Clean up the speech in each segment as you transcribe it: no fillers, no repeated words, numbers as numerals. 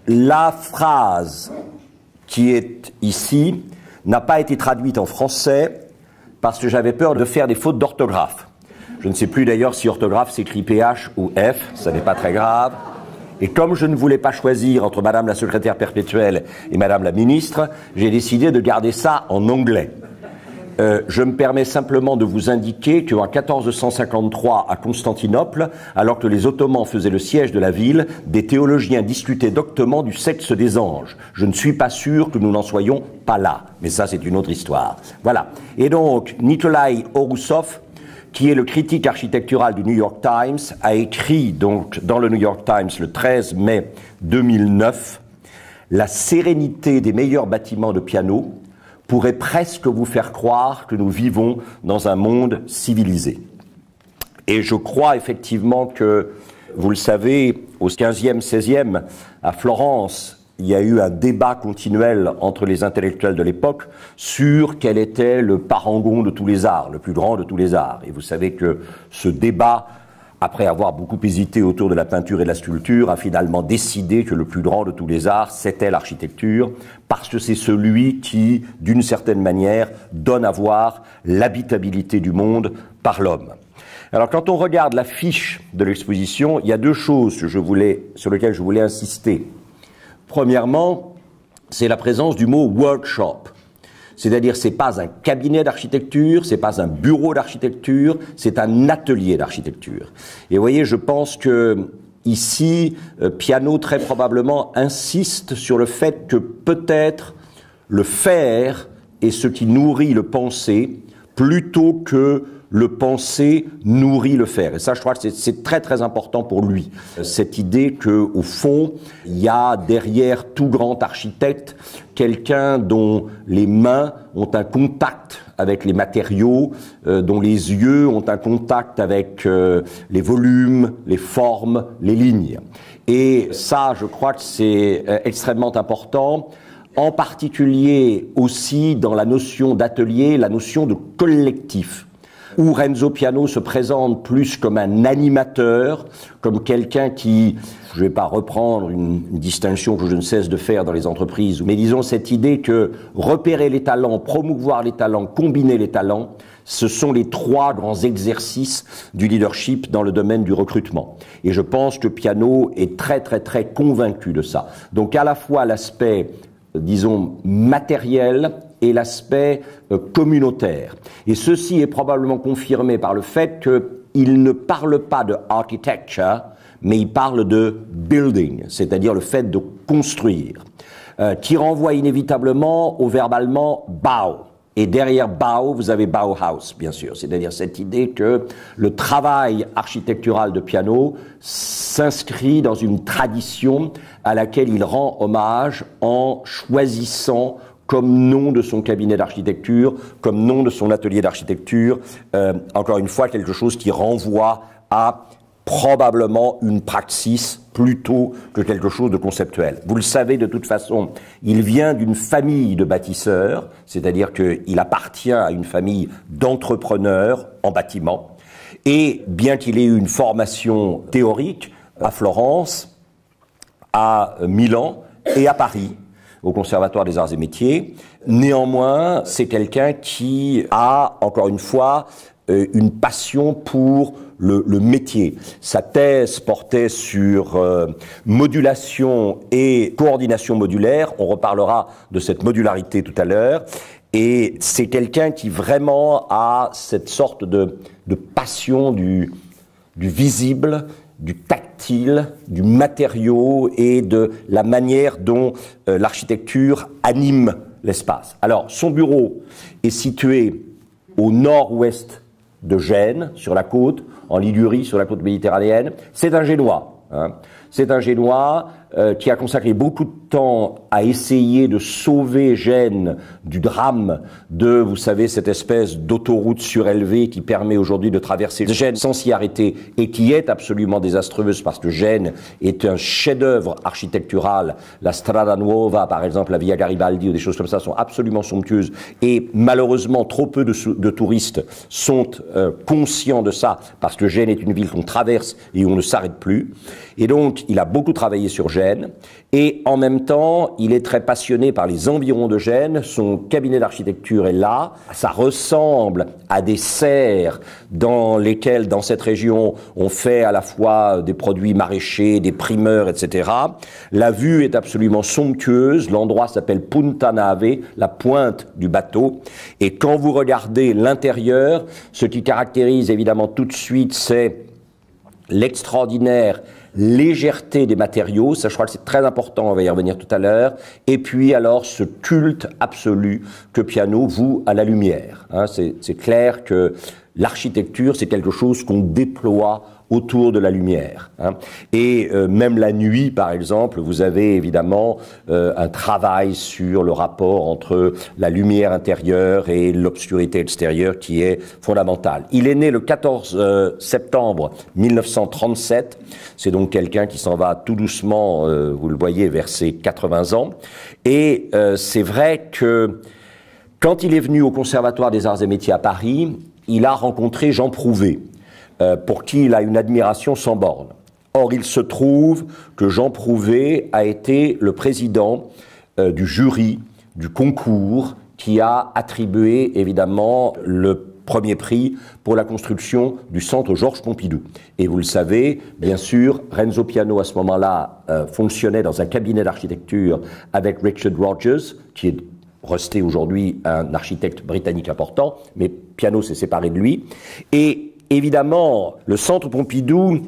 La phrase qui est ici n'a pas été traduite en français parce que j'avais peur de faire des fautes d'orthographe. Je ne sais plus d'ailleurs si orthographe s'écrit PH ou F, ça n'est pas très grave. Et comme je ne voulais pas choisir entre Madame la secrétaire perpétuelle et Madame la ministre, j'ai décidé de garder ça en anglais. Je me permets simplement de vous indiquer qu'en 1453, à Constantinople, alors que les Ottomans faisaient le siège de la ville, des théologiens discutaient doctement du sexe des anges. Je ne suis pas sûr que nous n'en soyons pas là, mais ça c'est une autre histoire. Voilà. Et donc, Nikolai Oroussov, qui est le critique architectural du New York Times, a écrit donc dans le New York Times le 13 mai 2009 « La sérénité des meilleurs bâtiments de piano pourrait presque vous faire croire que nous vivons dans un monde civilisé. » Et je crois effectivement que, vous le savez, au 15e, 16e, à Florence, il y a eu un débat continuel entre les intellectuels de l'époque sur quel était le parangon de tous les arts, le plus grand de tous les arts. Et vous savez que ce débat, après avoir beaucoup hésité autour de la peinture et de la sculpture, a finalement décidé que le plus grand de tous les arts, c'était l'architecture, parce que c'est celui qui, d'une certaine manière, donne à voir l'habitabilité du monde par l'homme. Alors, quand on regarde la fiche de l'exposition, il y a deux choses que sur lesquelles je voulais insister. Premièrement, c'est la présence du mot « workshop ». C'est-à-dire, c'est pas un cabinet d'architecture, c'est pas un bureau d'architecture, c'est un atelier d'architecture. Et vous voyez, je pense que ici, Piano très probablement insiste sur le fait que peut-être le faire est ce qui nourrit le penser plutôt que le penser nourrit le faire. Et ça, je crois que c'est très très important pour lui. Cette idée que, au fond, il y a derrière tout grand architecte quelqu'un dont les mains ont un contact avec les matériaux, dont les yeux ont un contact avec les volumes, les formes, les lignes. Et ça, je crois que c'est extrêmement important. En particulier aussi dans la notion d'atelier, la notion de collectif, où Renzo Piano se présente plus comme un animateur, comme quelqu'un qui, je ne vais pas reprendre une distinction que je ne cesse de faire dans les entreprises, mais disons cette idée que repérer les talents, promouvoir les talents, combiner les talents, ce sont les trois grands exercices du leadership dans le domaine du recrutement. Et je pense que Piano est très très très convaincu de ça. Donc à la fois l'aspect, disons, matériel et l'aspect communautaire. Et ceci est probablement confirmé par le fait qu'il ne parle pas de architecture, mais il parle de building, c'est-à-dire le fait de construire, qui renvoie inévitablement au verbe allemand Bau. Et derrière Bau, vous avez Bauhaus, bien sûr. C'est-à-dire cette idée que le travail architectural de Piano s'inscrit dans une tradition à laquelle il rend hommage en choisissant comme nom de son cabinet d'architecture, comme nom de son atelier d'architecture, encore une fois, quelque chose qui renvoie à probablement une praxis plutôt que quelque chose de conceptuel. Vous le savez de toute façon, il vient d'une famille de bâtisseurs, c'est-à-dire qu'il appartient à une famille d'entrepreneurs en bâtiment, et bien qu'il ait eu une formation théorique à Florence, à Milan et à Paris, au Conservatoire des Arts et Métiers. Néanmoins, c'est quelqu'un qui a, encore une fois, une passion pour le métier. Sa thèse portait sur modulation et coordination modulaire. On reparlera de cette modularité tout à l'heure. Et c'est quelqu'un qui vraiment a cette sorte de passion du visible, du tactile, du matériau et de la manière dont l'architecture anime l'espace. Alors, son bureau est situé au nord-ouest de Gênes, sur la côte, en Ligurie, sur la côte méditerranéenne. C'est un Génois. C'est un Génois qui a consacré beaucoup de temps à essayer de sauver Gênes du drame de, vous savez, cette espèce d'autoroute surélevée qui permet aujourd'hui de traverser Gênes sans s'y arrêter et qui est absolument désastreuse parce que Gênes est un chef-d'œuvre architectural. La Strada Nuova, par exemple, la Via Garibaldi ou des choses comme ça sont absolument somptueuses et malheureusement trop peu de touristes sont conscients de ça parce que Gênes est une ville qu'on traverse et où on ne s'arrête plus. Et donc, il a beaucoup travaillé sur Gênes. Et en même temps, il est très passionné par les environs de Gênes. Son cabinet d'architecture est là. Ça ressemble à des serres dans lesquelles, dans cette région, on fait à la fois des produits maraîchers, des primeurs, etc. La vue est absolument somptueuse. L'endroit s'appelle Punta Nave, la pointe du bateau. Et quand vous regardez l'intérieur, ce qui caractérise évidemment tout de suite, c'est l'extraordinaire légèreté des matériaux, ça je crois que c'est très important, on va y revenir tout à l'heure, et puis alors ce culte absolu que Piano voue à la lumière. Hein, c'est clair que l'architecture, c'est quelque chose qu'on déploie autour de la lumière. Hein. Et même la nuit, par exemple, vous avez évidemment un travail sur le rapport entre la lumière intérieure et l'obscurité extérieure qui est fondamental. Il est né le 14 septembre 1937. C'est donc quelqu'un qui s'en va tout doucement, vous le voyez, vers ses 80 ans. Et c'est vrai que quand il est venu au Conservatoire des Arts et Métiers à Paris, il a rencontré Jean Prouvé, pour qui il a une admiration sans borne. Or, il se trouve que Jean Prouvé a été le président du jury du concours qui a attribué évidemment le premier prix pour la construction du centre Georges Pompidou. Et vous le savez, bien sûr, Renzo Piano à ce moment-là fonctionnait dans un cabinet d'architecture avec Richard Rogers, qui est resté aujourd'hui un architecte britannique important, mais Piano s'est séparé de lui. Et évidemment, le centre Pompidou,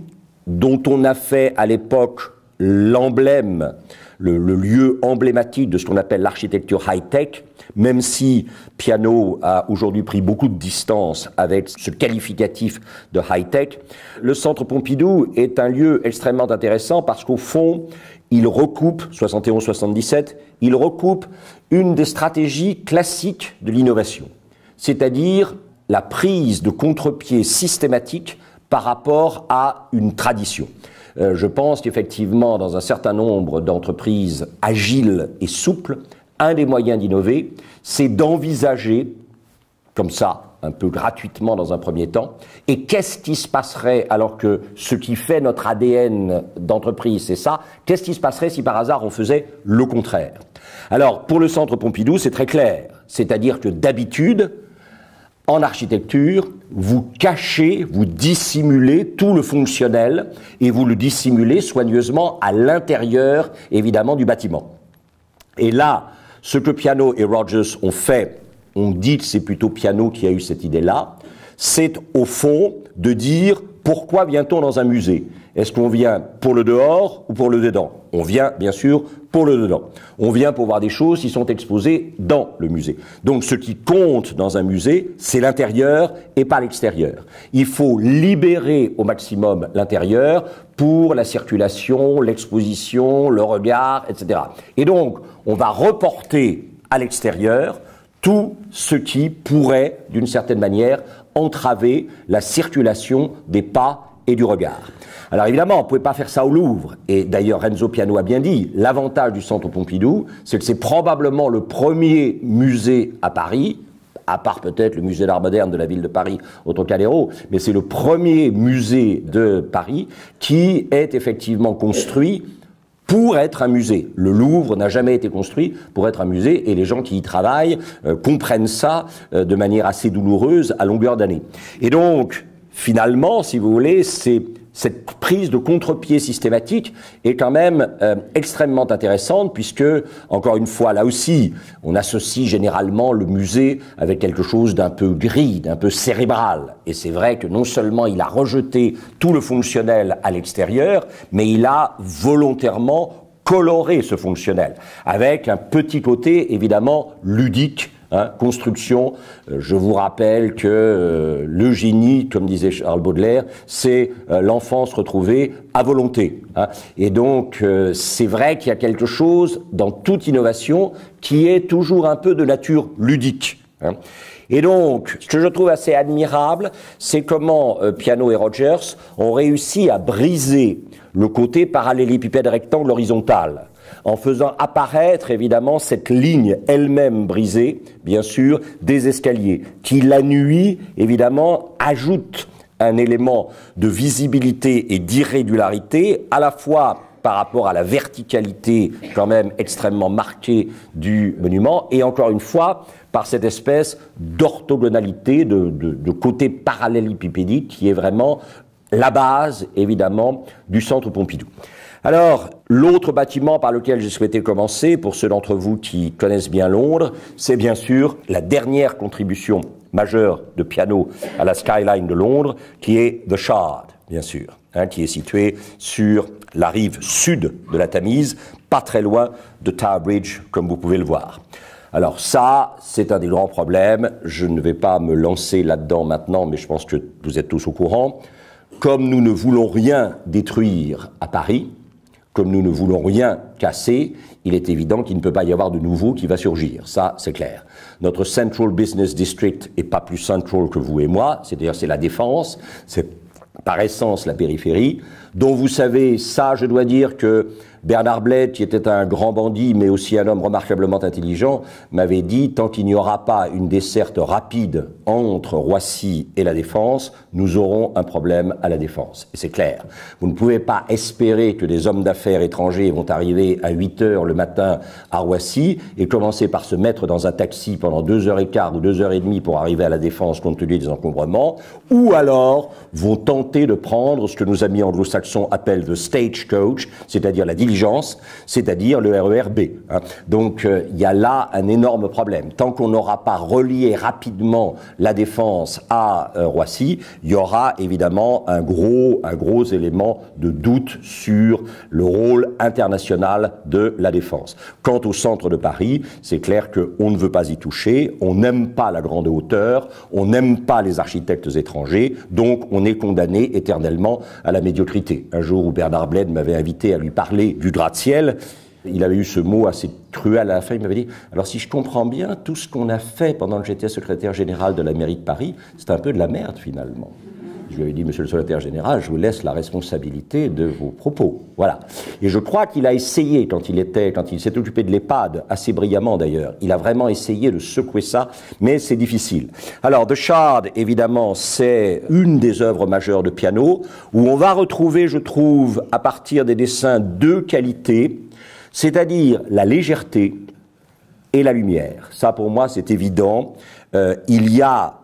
dont on a fait à l'époque l'emblème, le lieu emblématique de ce qu'on appelle l'architecture high-tech, même si Piano a aujourd'hui pris beaucoup de distance avec ce qualificatif de high-tech, le centre Pompidou est un lieu extrêmement intéressant parce qu'au fond, il recoupe, 71-77, il recoupe une des stratégies classiques de l'innovation, c'est-à-dire la prise de contre-pied systématique par rapport à une tradition. Je pense qu'effectivement, dans un certain nombre d'entreprises agiles et souples, un des moyens d'innover, c'est d'envisager, comme ça, un peu gratuitement dans un premier temps, et qu'est-ce qui se passerait, alors que ce qui fait notre ADN d'entreprise, c'est ça, qu'est-ce qui se passerait si par hasard on faisait le contraire? Alors, pour le centre Pompidou, c'est très clair, c'est-à-dire que d'habitude, en architecture, vous cachez, vous dissimulez tout le fonctionnel et vous le dissimulez soigneusement à l'intérieur, évidemment, du bâtiment. Et là, ce que Piano et Rogers ont fait, on dit que c'est plutôt Piano qui a eu cette idée-là, c'est au fond de dire pourquoi vient-on dans un musée? Est-ce qu'on vient pour le dehors ou pour le dedans? On vient, bien sûr, pour le dedans. On vient pour voir des choses qui sont exposées dans le musée. Donc, ce qui compte dans un musée, c'est l'intérieur et pas l'extérieur. Il faut libérer au maximum l'intérieur pour la circulation, l'exposition, le regard, etc. Et donc, on va reporter à l'extérieur tout ce qui pourrait, d'une certaine manière, entraver la circulation des pas et du regard. Alors évidemment, on ne pouvait pas faire ça au Louvre. Et d'ailleurs, Renzo Piano a bien dit, l'avantage du centre Pompidou, c'est que c'est probablement le premier musée à Paris, à part peut-être le musée d'art moderne de la ville de Paris au Trocadéro, mais c'est le premier musée de Paris qui est effectivement construit pour être un musée. Le Louvre n'a jamais été construit pour être un musée et les gens qui y travaillent comprennent ça de manière assez douloureuse à longueur d'année. Et donc, finalement, si vous voulez, cette prise de contre-pied systématique est quand même extrêmement intéressante puisque, encore une fois, là aussi, on associe généralement le musée avec quelque chose d'un peu gris, d'un peu cérébral. Et c'est vrai que non seulement il a rejeté tout le fonctionnel à l'extérieur, mais il a volontairement coloré ce fonctionnel avec un petit côté, évidemment, ludique. Hein, construction, je vous rappelle que le génie, comme disait Charles Baudelaire, c'est l'enfance retrouvée à volonté. Hein. Et donc, c'est vrai qu'il y a quelque chose dans toute innovation qui est toujours un peu de nature ludique. Hein. Et donc, ce que je trouve assez admirable, c'est comment Piano et Rogers ont réussi à briser le côté parallélépipède rectangle horizontal, en faisant apparaître évidemment cette ligne elle-même brisée, bien sûr, des escaliers, qui la nuit, évidemment, ajoute un élément de visibilité et d'irrégularité, à la fois par rapport à la verticalité quand même extrêmement marquée du monument, et encore une fois, par cette espèce d'orthogonalité, de côté parallélépipédique qui est vraiment la base, évidemment, du Centre Pompidou. Alors, l'autre bâtiment par lequel j'ai souhaité commencer, pour ceux d'entre vous qui connaissent bien Londres, c'est bien sûr la dernière contribution majeure de piano à la skyline de Londres, qui est The Shard, bien sûr, qui est situé sur la rive sud de la Tamise, pas très loin de Tower Bridge, comme vous pouvez le voir. Alors ça, c'est un des grands problèmes. Je ne vais pas me lancer là-dedans maintenant, mais je pense que vous êtes tous au courant. Comme nous ne voulons rien détruire à Paris, comme nous ne voulons rien casser, il est évident qu'il ne peut pas y avoir de nouveau qui va surgir. Ça, c'est clair. Notre Central Business District est pas plus central que vous et moi, c'est-à-dire c'est la Défense, c'est par essence la périphérie, dont vous savez, ça, je dois dire que Bernard Bled, qui était un grand bandit, mais aussi un homme remarquablement intelligent, m'avait dit, tant qu'il n'y aura pas une desserte rapide entre Roissy et la Défense, nous aurons un problème à la Défense. Et c'est clair. Vous ne pouvez pas espérer que des hommes d'affaires étrangers vont arriver à 8 heures le matin à Roissy et commencer par se mettre dans un taxi pendant 2h15 ou 2h30 pour arriver à la Défense compte tenu des encombrements, ou alors vont tenter de prendre ce que nos amis anglo-saxons appellent the stagecoach, c'est-à-dire la diligence, c'est-à-dire le RER B. Donc il y a là un énorme problème. Tant qu'on n'aura pas relié rapidement la Défense à Roissy, il y aura évidemment un gros élément de doute sur le rôle international de la Défense. Quant au centre de Paris, c'est clair qu'on ne veut pas y toucher, on n'aime pas la grande hauteur, on n'aime pas les architectes étrangers, donc on est condamné éternellement à la médiocrité. Un jour où Bernard Bled m'avait invité à lui parler du gratte-ciel, il avait eu ce mot assez cruel à la fin, il m'avait dit « Alors si je comprends bien, tout ce qu'on a fait pendant que j'étais secrétaire général de la mairie de Paris, c'est un peu de la merde finalement. » Je lui avais dit « Monsieur le secrétaire général, je vous laisse la responsabilité de vos propos. » Voilà. Et je crois qu'il a essayé, quand il s'est occupé de l'EHPAD, assez brillamment d'ailleurs, il a vraiment essayé de secouer ça, mais c'est difficile. Alors, The Shard, évidemment, c'est une des œuvres majeures de piano, où on va retrouver, je trouve, à partir des dessins, deux qualités, c'est-à-dire la légèreté et la lumière. Ça, pour moi, c'est évident. Il y a,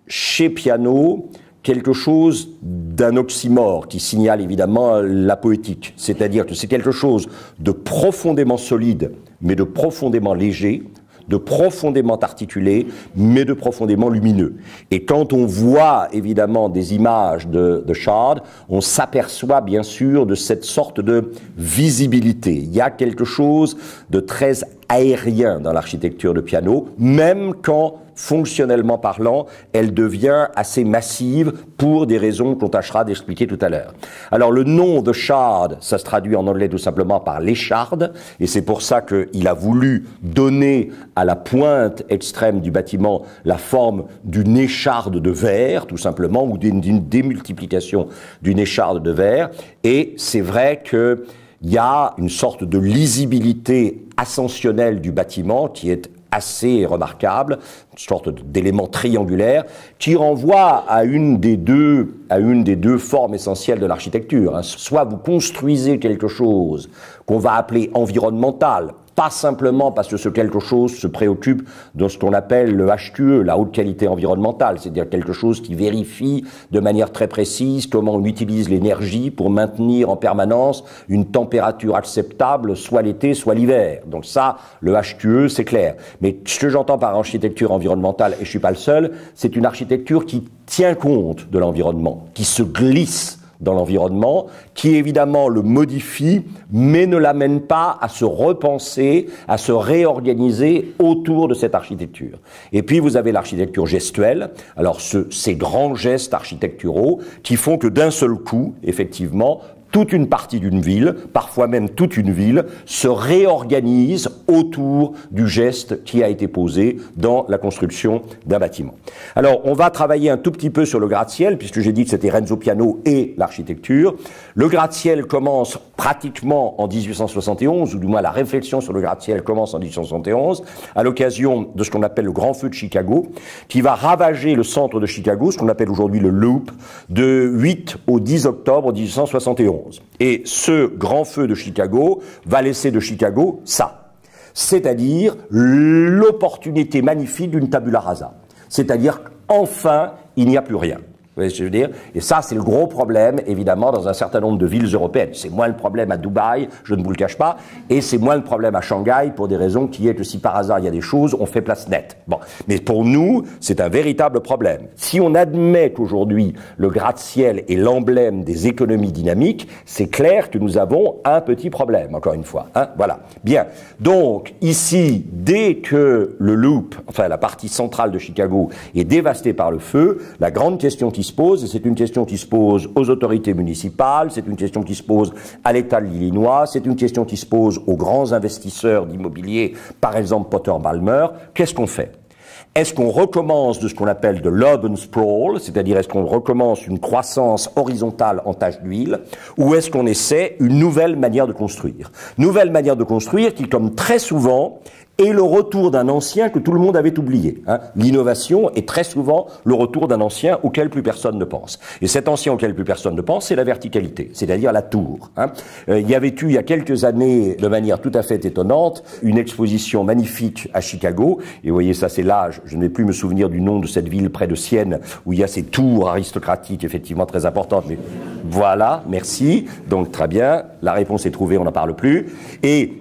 chez Piano, quelque chose d'un oxymore qui signale évidemment la poétique. C'est-à-dire que c'est quelque chose de profondément solide, mais de profondément léger, de profondément articulé, mais de profondément lumineux. Et quand on voit évidemment des images de Shard, on s'aperçoit bien sûr de cette sorte de visibilité. Il y a quelque chose de très aérien dans l'architecture de Piano, même quand, fonctionnellement parlant, elle devient assez massive pour des raisons qu'on tâchera d'expliquer tout à l'heure. Alors le nom de Shard, ça se traduit en anglais tout simplement par l'écharde, et c'est pour ça qu'il a voulu donner à la pointe extrême du bâtiment la forme d'une écharde de verre, tout simplement, ou d'une démultiplication d'une écharde de verre, et c'est vrai que il y a une sorte de lisibilité ascensionnelle du bâtiment qui est assez remarquable, une sorte d'élément triangulaire qui renvoie à une des deux formes essentielles de l'architecture. Soit vous construisez quelque chose qu'on va appeler environnemental, pas simplement parce que ce quelque chose se préoccupe de ce qu'on appelle le HQE, la haute qualité environnementale, c'est-à-dire quelque chose qui vérifie de manière très précise comment on utilise l'énergie pour maintenir en permanence une température acceptable, soit l'été, soit l'hiver. Donc ça, le HQE, c'est clair. Mais ce que j'entends par architecture environnementale, et je suis pas le seul, c'est une architecture qui tient compte de l'environnement, qui se glisse dans l'environnement, qui évidemment le modifie, mais ne l'amène pas à se repenser, à se réorganiser autour de cette architecture. Et puis vous avez l'architecture gestuelle, alors ces grands gestes architecturaux qui font que d'un seul coup, effectivement, toute une partie d'une ville, parfois même toute une ville, se réorganise autour du geste qui a été posé dans la construction d'un bâtiment. Alors, on va travailler un tout petit peu sur le gratte-ciel, puisque j'ai dit que c'était Renzo Piano et l'architecture. Le gratte-ciel commence pratiquement en 1871, ou du moins la réflexion sur le gratte-ciel commence en 1871, à l'occasion de ce qu'on appelle le Grand Feu de Chicago, qui va ravager le centre de Chicago, ce qu'on appelle aujourd'hui le Loop, de 8 au 10 octobre 1871. Et ce grand feu de Chicago va laisser de Chicago ça, c'est-à-dire l'opportunité magnifique d'une tabula rasa, c'est-à-dire qu'enfin il n'y a plus rien. Vous voyez ce que je veux dire? Et ça, c'est le gros problème, évidemment, dans un certain nombre de villes européennes. C'est moins le problème à Dubaï, je ne vous le cache pas, et c'est moins le problème à Shanghai, pour des raisons qui est que si par hasard il y a des choses, on fait place nette. Bon. Mais pour nous, c'est un véritable problème. Si on admet qu'aujourd'hui, le gratte-ciel est l'emblème des économies dynamiques, c'est clair que nous avons un petit problème, encore une fois. Hein? Voilà. Bien. Donc, ici, dès que le Loop, enfin la partie centrale de Chicago, est dévastée par le feu, la grande question qui se pose, et c'est une question qui se pose aux autorités municipales, c'est une question qui se pose à l'État de l'Illinois, c'est une question qui se pose aux grands investisseurs d'immobilier, par exemple Potter Balmer. Qu'est-ce qu'on fait? Est-ce qu'on recommence de ce qu'on appelle de l'urban sprawl, c'est-à-dire est-ce qu'on recommence une croissance horizontale en tache d'huile, ou est-ce qu'on essaie une nouvelle manière de construire? Nouvelle manière de construire qui, comme très souvent, est le retour d'un ancien que tout le monde avait oublié. Hein. L'innovation est très souvent le retour d'un ancien auquel plus personne ne pense. Et cet ancien auquel plus personne ne pense, c'est la verticalité, c'est-à-dire la tour. Hein. Il y avait eu, il y a quelques années, de manière tout à fait étonnante, une exposition magnifique à Chicago. Et vous voyez, ça c'est l'âge, je ne vais plus me souvenir du nom de cette ville près de Sienne, où il y a ces tours aristocratiques effectivement très importantes. Mais voilà, merci. Donc très bien, la réponse est trouvée, on n'en parle plus. Et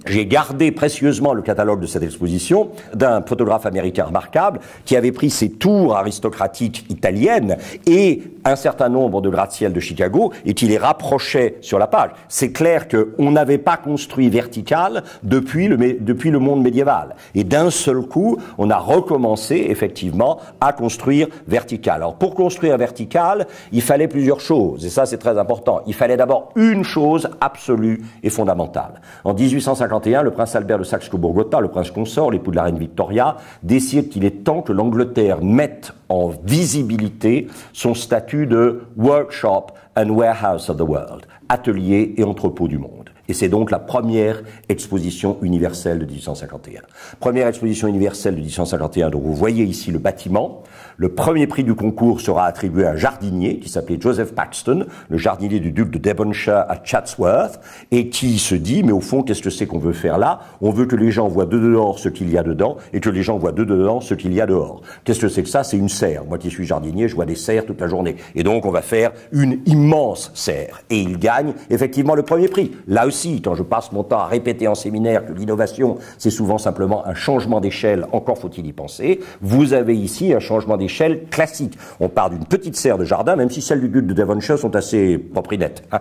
j'ai gardé précieusement le catalogue de cette exposition d'un photographe américain remarquable qui avait pris ces tours aristocratiques italiennes et un certain nombre de gratte-ciel de Chicago et qui les rapprochait sur la page. C'est clair qu'on n'avait pas construit vertical depuis le monde médiéval. Et d'un seul coup, on a recommencé effectivement à construire vertical. Alors pour construire vertical, il fallait plusieurs choses et ça c'est très important. Il fallait d'abord une chose absolue et fondamentale. En 1851, le prince Albert de Saxe-Cobourg-Gotha, le prince consort, l'époux de la reine Victoria, décide qu'il est temps que l'Angleterre mette en visibilité son statut de workshop and warehouse of the world, atelier et entrepôt du monde. Et c'est donc la première exposition universelle de 1851. Première exposition universelle de 1851, donc vous voyez ici le bâtiment. Le premier prix du concours sera attribué à un jardinier qui s'appelait Joseph Paxton, le jardinier du duc de Devonshire à Chatsworth, et qui se dit, mais au fond, qu'est-ce que c'est qu'on veut faire là? On veut que les gens voient de dehors ce qu'il y a dedans, et que les gens voient de dedans ce qu'il y a dehors. Qu'est-ce que c'est que ça? C'est une serre. Moi qui suis jardinier, je vois des serres toute la journée. Et donc, on va faire une immense serre. Et il gagne effectivement le premier prix. Là aussi, quand je passe mon temps à répéter en séminaire que l'innovation, c'est souvent simplement un changement d'échelle, encore faut-il y penser, vous avez ici un changement d'échelle classique. On part d'une petite serre de jardin, même si celles du duc de Devonshire sont assez proprinettes. Hein,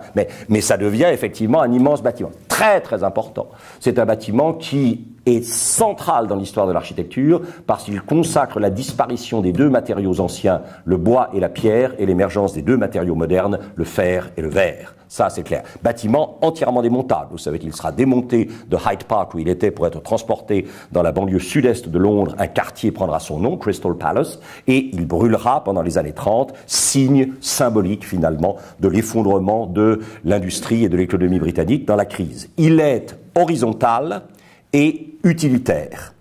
mais ça devient effectivement un immense bâtiment. Très, très important. C'est un bâtiment qui est central dans l'histoire de l'architecture parce qu'il consacre la disparition des deux matériaux anciens, le bois et la pierre, et l'émergence des deux matériaux modernes, le fer et le verre. Ça, c'est clair. Bâtiment entièrement démontable. Vous savez qu'il sera démonté de Hyde Park, où il était, pour être transporté dans la banlieue sud-est de Londres. Un quartier prendra son nom, Crystal Palace, et il brûlera pendant les années 30, signe symbolique, finalement, de l'effondrement de l'industrie et de l'économie britannique dans la crise. Il est horizontal et utilitaire.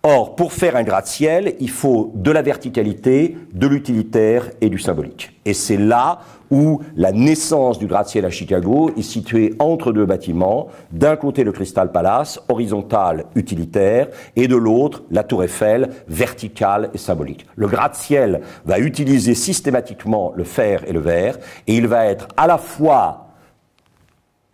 Or, pour faire un gratte-ciel, il faut de la verticalité, de l'utilitaire et du symbolique. Et c'est là où la naissance du gratte-ciel à Chicago est située entre deux bâtiments. D'un côté, le Crystal Palace, horizontal, utilitaire, et de l'autre, la Tour Eiffel, verticale et symbolique. Le gratte-ciel va utiliser systématiquement le fer et le verre, et il va être à la fois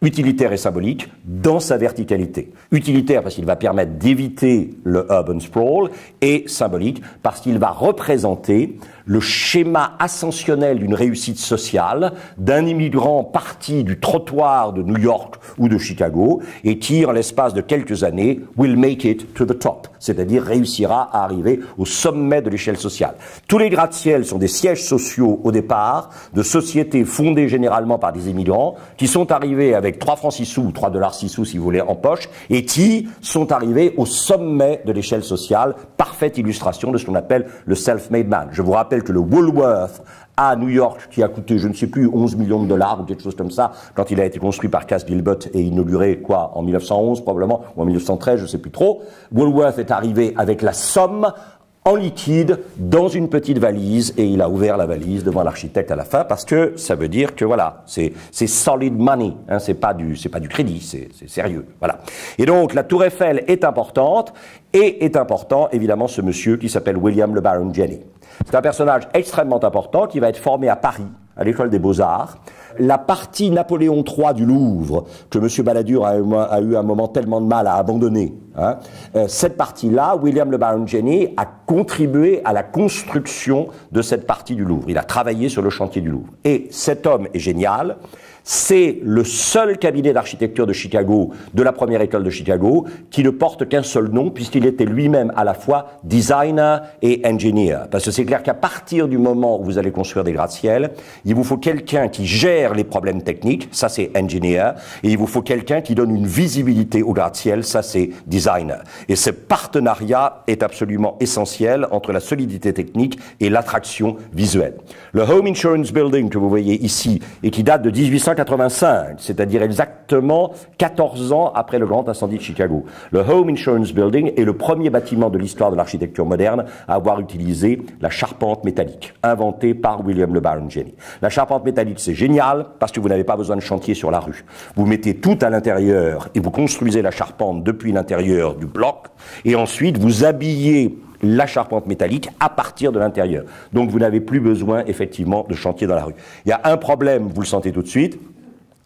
utilitaire et symbolique dans sa verticalité. Utilitaire parce qu'il va permettre d'éviter le urban sprawl et symbolique parce qu'il va représenter le schéma ascensionnel d'une réussite sociale d'un immigrant parti du trottoir de New York ou de Chicago et qui, en l'espace de quelques années, will make it to the top, c'est-à-dire réussira à arriver au sommet de l'échelle sociale. Tous les gratte-ciel sont des sièges sociaux au départ de sociétés fondées généralement par des immigrants qui sont arrivés avec 3 francs 6 sous ou 3 $ 6 sous si vous voulez en poche et qui sont arrivés au sommet de l'échelle sociale, parfaite illustration de ce qu'on appelle le self-made man. Je vous rappelle que le Woolworth à New York, qui a coûté, je ne sais plus, 11 millions de dollars ou quelque chose comme ça, quand il a été construit par Cass Gilbert et inauguré, en 1911 probablement, ou en 1913, je ne sais plus trop. Woolworth est arrivé avec la somme en liquide dans une petite valise et il a ouvert la valise devant l'architecte à la fin parce que ça veut dire que voilà, c'est solid money, hein, c'est pas du crédit, c'est sérieux, voilà. Et donc la Tour Eiffel est importante et est important évidemment ce monsieur qui s'appelle William le Baron Jenney. C'est un personnage extrêmement important qui va être formé à Paris, à l'école des Beaux-Arts. La partie Napoléon III du Louvre, que M. Balladur a eu un moment tellement de mal à abandonner, hein, cette partie-là, William le Baron Jenney a contribué à la construction de cette partie du Louvre. Il a travaillé sur le chantier du Louvre. Et cet homme est génial. C'est le seul cabinet d'architecture de Chicago, de la première école de Chicago, qui ne porte qu'un seul nom, puisqu'il était lui-même à la fois designer et engineer. Parce que c'est clair qu'à partir du moment où vous allez construire des gratte-ciel, il vous faut quelqu'un qui gère les problèmes techniques, ça c'est engineer, et il vous faut quelqu'un qui donne une visibilité au gratte-ciel, ça c'est designer. Et ce partenariat est absolument essentiel entre la solidité technique et l'attraction visuelle. Le Home Insurance Building que vous voyez ici, et qui date de 1885, c'est-à-dire exactement 14 ans après le grand incendie de Chicago. Le Home Insurance Building est le premier bâtiment de l'histoire de l'architecture moderne à avoir utilisé la charpente métallique, inventée par William le Baron Jenney. La charpente métallique, c'est génial parce que vous n'avez pas besoin de chantier sur la rue. Vous mettez tout à l'intérieur et vous construisez la charpente depuis l'intérieur du bloc et ensuite vous habillez la charpente métallique à partir de l'intérieur. Donc vous n'avez plus besoin effectivement de chantier dans la rue. Il y a un problème, vous le sentez tout de suite,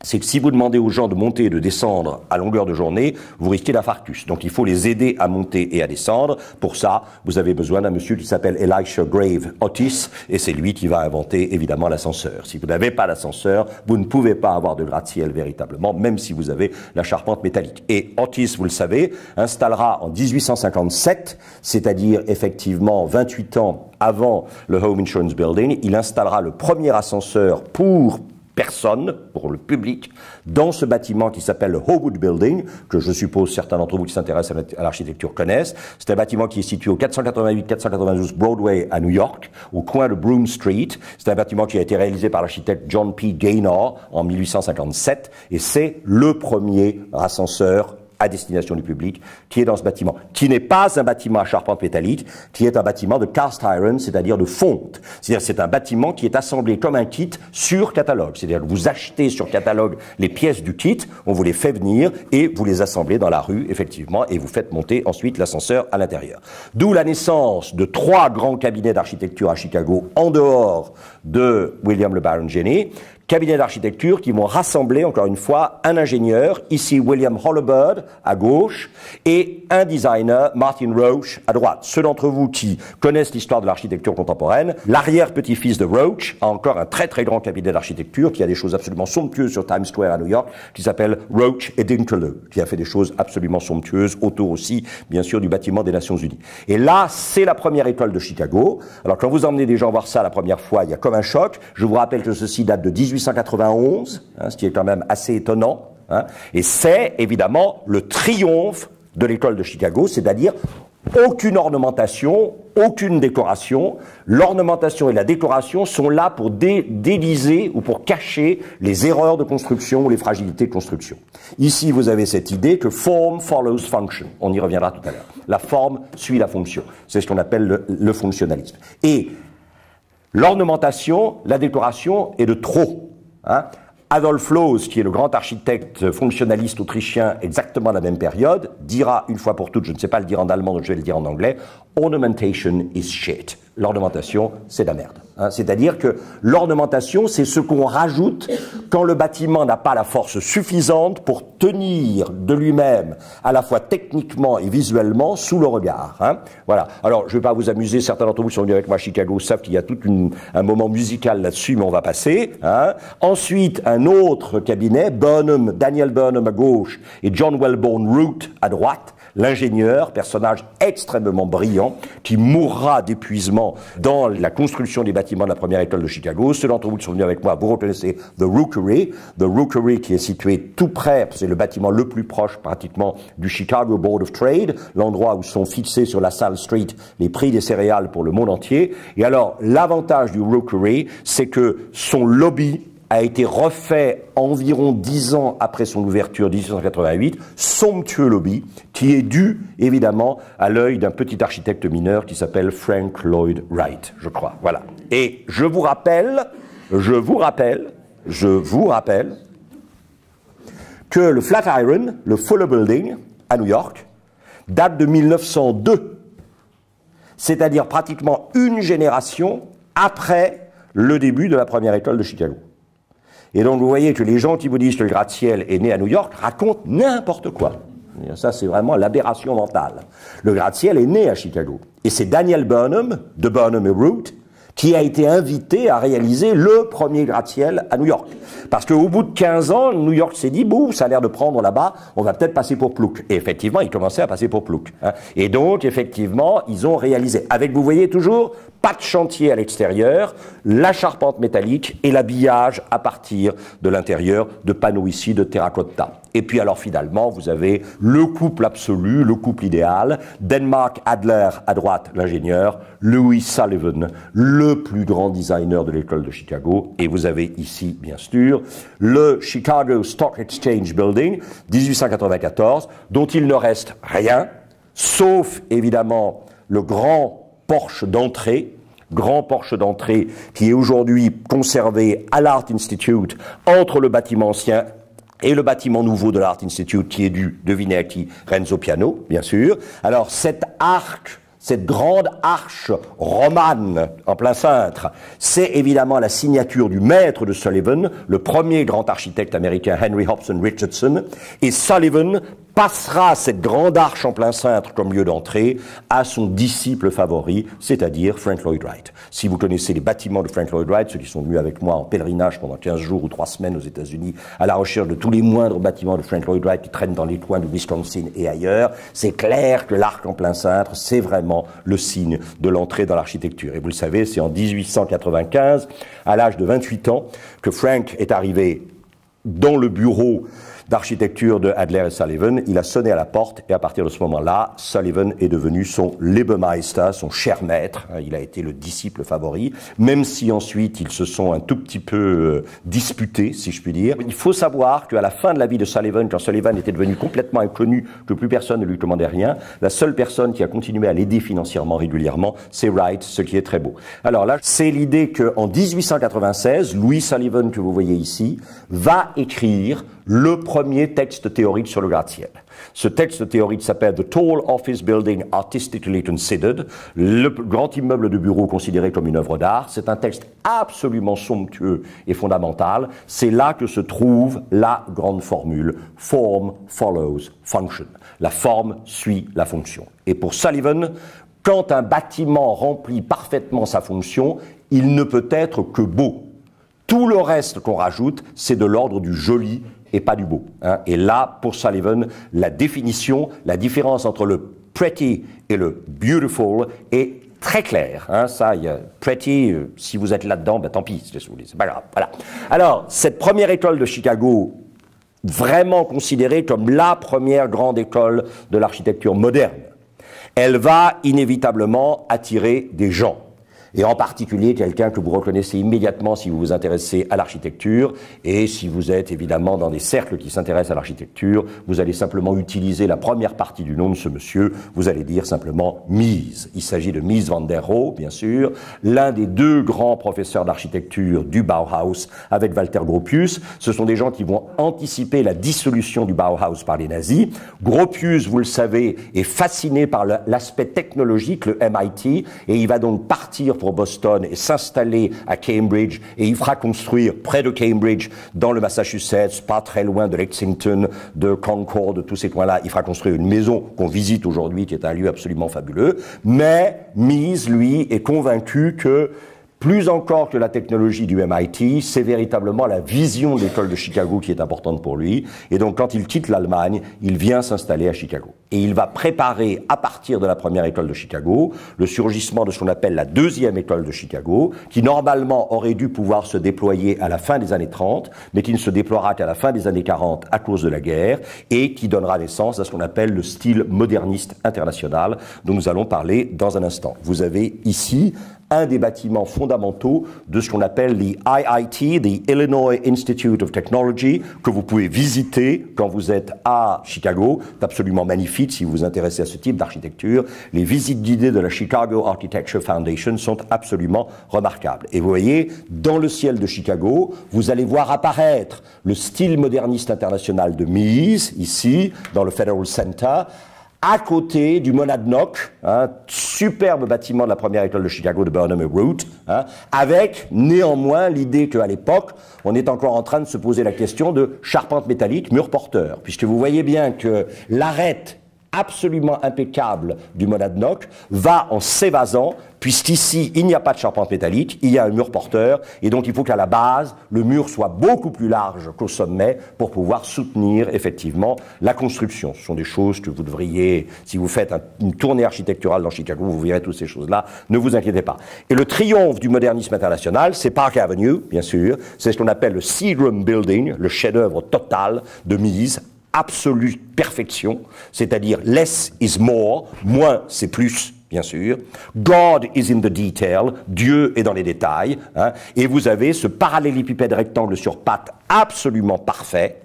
c'est que si vous demandez aux gens de monter et de descendre à longueur de journée, vous risquez l'infarctus. Donc il faut les aider à monter et à descendre. Pour ça, vous avez besoin d'un monsieur qui s'appelle Elisha Grave Otis, et c'est lui qui va inventer évidemment l'ascenseur. Si vous n'avez pas d'ascenseur, vous ne pouvez pas avoir de gratte-ciel véritablement, même si vous avez la charpente métallique. Et Otis, vous le savez, installera en 1857, c'est-à-dire effectivement 28 ans avant le Home Insurance Building, il installera le premier ascenseur pour personne, pour le public, dans ce bâtiment qui s'appelle le Howood Building, que je suppose certains d'entre vous qui s'intéressent à l'architecture connaissent. C'est un bâtiment qui est situé au 488-492 Broadway à New York, au coin de Broome Street. C'est un bâtiment qui a été réalisé par l'architecte John P. Gaynor en 1857, et c'est le premier ascenseur à destination du public, qui est dans ce bâtiment, qui n'est pas un bâtiment à charpente métallique, qui est un bâtiment de cast iron, c'est-à-dire de fonte. C'est-à-dire c'est un bâtiment qui est assemblé comme un kit sur catalogue. C'est-à-dire que vous achetez sur catalogue les pièces du kit, on vous les fait venir et vous les assemblez dans la rue, effectivement, et vous faites monter ensuite l'ascenseur à l'intérieur. D'où la naissance de 3 grands cabinets d'architecture à Chicago, en dehors de William le Baron Jenney, cabinets d'architecture qui vont rassembler, encore une fois, un ingénieur, ici William Holabird, à gauche, et un designer, Martin Roche, à droite. Ceux d'entre vous qui connaissent l'histoire de l'architecture contemporaine, l'arrière-petit-fils de Roche a encore un très très grand cabinet d'architecture qui a des choses absolument somptueuses sur Times Square à New York, qui s'appelle Roche et Dinkeloo, qui a fait des choses absolument somptueuses autour aussi, bien sûr, du bâtiment des Nations Unies. Et là, c'est la première école de Chicago. Alors quand vous emmenez des gens voir ça la première fois, il y a comme un choc. Je vous rappelle que ceci date de 1891, ce qui est quand même assez étonnant, et c'est évidemment le triomphe de l'école de Chicago, c'est-à-dire aucune ornementation, aucune décoration. L'ornementation et la décoration sont là pour déguiser ou pour cacher les erreurs de construction ou les fragilités de construction. Ici, vous avez cette idée que form follows function. On y reviendra tout à l'heure. La forme suit la fonction. C'est ce qu'on appelle le fonctionnalisme. Et l'ornementation, la décoration est de trop. Adolf Loos, qui est le grand architecte fonctionnaliste autrichien exactement à la même période, dira une fois pour toutes, je ne sais pas le dire en allemand, donc je vais le dire en anglais, ornamentation is shit. L'ornementation, c'est de la merde. Hein. C'est-à-dire que l'ornementation, c'est ce qu'on rajoute quand le bâtiment n'a pas la force suffisante pour tenir de lui-même, à la fois techniquement et visuellement, sous le regard. Hein. Voilà. Alors, je ne vais pas vous amuser, certains d'entre vous qui sont venus avec moi à Chicago savent qu'il y a tout un moment musical là-dessus, mais on va passer. Hein. Ensuite, un autre cabinet, Burnham, Daniel Burnham à gauche et John Wellborn Root à droite, l'ingénieur, personnage extrêmement brillant, qui mourra d'épuisement dans la construction des bâtiments de la première école de Chicago. Ceux d'entre vous qui sont venus avec moi, vous reconnaissez The Rookery qui est situé tout près, c'est le bâtiment le plus proche pratiquement du Chicago Board of Trade, l'endroit où sont fixés sur la Salle Street les prix des céréales pour le monde entier. Et alors, l'avantage du Rookery, c'est que son lobby a été refait environ 10 ans après son ouverture, 1888, somptueux lobby, qui est dû, évidemment, à l'œil d'un petit architecte mineur qui s'appelle Frank Lloyd Wright, je crois. Voilà. Et je vous rappelle que le Flatiron, le Fuller Building, à New York, date de 1902. C'est-à-dire pratiquement une génération après le début de la première école de Chicago. Et donc vous voyez que les gens qui vous disent que le gratte-ciel est né à New York racontent n'importe quoi. Ça, c'est vraiment l'aberration mentale. Le gratte-ciel est né à Chicago. Et c'est Daniel Burnham, de Burnham et Root, qui a été invité à réaliser le premier gratte-ciel à New York. Parce qu'au bout de 15 ans, New York s'est dit, bon, ça a l'air de prendre là-bas, on va peut-être passer pour plouc. Et effectivement, ils commençaient à passer pour plouc. Hein. Et donc, effectivement, ils ont réalisé. Avec, vous voyez toujours, pas de chantier à l'extérieur, la charpente métallique et l'habillage à partir de l'intérieur de panneaux ici de terracotta. Et puis alors finalement, vous avez le couple absolu, le couple idéal, Denmark Adler à droite, l'ingénieur, Louis Sullivan, le plus grand designer de l'école de Chicago, et vous avez ici, bien sûr, le Chicago Stock Exchange Building, 1894, dont il ne reste rien, sauf évidemment le grand porche d'entrée qui est aujourd'hui conservé à l'Art Institute entre le bâtiment ancien et le bâtiment nouveau de l'Art Institute qui est dû, devinez à qui, Renzo Piano, bien sûr. Alors cet arc, cette grande arche romane en plein cintre, c'est évidemment la signature du maître de Sullivan, le premier grand architecte américain Henry Hobson Richardson, et Sullivan passera cette grande arche en plein cintre comme lieu d'entrée à son disciple favori, c'est-à-dire Frank Lloyd Wright. Si vous connaissez les bâtiments de Frank Lloyd Wright, ceux qui sont venus avec moi en pèlerinage pendant 15 jours ou 3 semaines aux États-Unis à la recherche de tous les moindres bâtiments de Frank Lloyd Wright qui traînent dans les coins de Wisconsin et ailleurs, c'est clair que l'arc en plein cintre, c'est vraiment le signe de l'entrée dans l'architecture. Et vous le savez, c'est en 1895, à l'âge de 28 ans, que Frank est arrivé dans le bureau d'architecture de Adler et Sullivan. Il a sonné à la porte et à partir de ce moment-là, Sullivan est devenu son Lehrmeister, son cher maître. Il a été le disciple favori, même si ensuite ils se sont un tout petit peu disputés, si je puis dire. Il faut savoir qu'à la fin de la vie de Sullivan, quand Sullivan était devenu complètement inconnu, que plus personne ne lui commandait rien, la seule personne qui a continué à l'aider financièrement régulièrement, c'est Wright, ce qui est très beau. Alors là, c'est l'idée qu'en 1896, Louis Sullivan, que vous voyez ici, va écrire le premier texte théorique sur le gratte-ciel. Ce texte théorique s'appelle The Tall Office Building Artistically Considered, le grand immeuble de bureau considéré comme une œuvre d'art. C'est un texte absolument somptueux et fondamental. C'est là que se trouve la grande formule Form follows function. La forme suit la fonction. Et pour Sullivan, quand un bâtiment remplit parfaitement sa fonction, il ne peut être que beau. Tout le reste qu'on rajoute, c'est de l'ordre du joli et pas du beau. Hein. Et là, pour Sullivan, la définition, la différence entre le pretty et le beautiful est très claire. Hein. Ça, il y a pretty, si vous êtes là-dedans, ben, tant pis, c'est pas grave. Voilà. Alors, cette première école de Chicago, vraiment considérée comme la première grande école de l'architecture moderne, elle va inévitablement attirer des gens. et en particulier quelqu'un que vous reconnaissez immédiatement si vous vous intéressez à l'architecture, et si vous êtes évidemment dans des cercles qui s'intéressent à l'architecture, vous allez simplement utiliser la première partie du nom de ce monsieur, vous allez dire simplement Mies. Il s'agit de Mies van der Rohe, bien sûr, l'un des deux grands professeurs d'architecture du Bauhaus avec Walter Gropius. Ce sont des gens qui vont anticiper la dissolution du Bauhaus par les nazis. Gropius, vous le savez, est fasciné par l'aspect technologique, le MIT, et il va donc partir pour Boston et s'installer à Cambridge, et il fera construire près de Cambridge, dans le Massachusetts, pas très loin de Lexington, de Concord, de tous ces coins-là, il fera construire une maison qu'on visite aujourd'hui, qui est un lieu absolument fabuleux. Mais Mies, lui, est convaincu que plus encore que la technologie du MIT, c'est véritablement la vision de l'école de Chicago qui est importante pour lui. Et donc, quand il quitte l'Allemagne, il vient s'installer à Chicago. Et il va préparer, à partir de la première école de Chicago, le surgissement de ce qu'on appelle la deuxième école de Chicago, qui normalement aurait dû pouvoir se déployer à la fin des années 30, mais qui ne se déploiera qu'à la fin des années 40 à cause de la guerre, et qui donnera naissance à ce qu'on appelle le style moderniste international, dont nous allons parler dans un instant. Vous avez ici un des bâtiments fondamentaux de ce qu'on appelle the IIT, the Illinois Institute of Technology, que vous pouvez visiter quand vous êtes à Chicago. C'est absolument magnifique si vous vous intéressez à ce type d'architecture. Les visites guidées de la Chicago Architecture Foundation sont absolument remarquables. Et vous voyez, dans le ciel de Chicago, vous allez voir apparaître le style moderniste international de Mies, ici, dans le Federal Center, à côté du Monadnock, superbe bâtiment de la première école de Chicago de Burnham et Root, avec néanmoins l'idée qu'à l'époque, on est encore en train de se poser la question de charpente métallique, mur porteur, puisque vous voyez bien que l'arête absolument impeccable du Monadnock va en s'évasant, puisqu'ici, il n'y a pas de charpente métallique, il y a un mur porteur, et donc il faut qu'à la base, le mur soit beaucoup plus large qu'au sommet pour pouvoir soutenir effectivement la construction. Ce sont des choses que vous devriez, si vous faites une tournée architecturale dans Chicago, vous verrez toutes ces choses-là, ne vous inquiétez pas. Et le triomphe du modernisme international, c'est Park Avenue, bien sûr, c'est ce qu'on appelle le Seagram Building, le chef-d'œuvre total de Mies, absolue perfection, c'est-à-dire less is more, moins c'est plus, bien sûr. God is in the detail, Dieu est dans les détails, et vous avez ce parallélépipède rectangle sur pattes absolument parfait,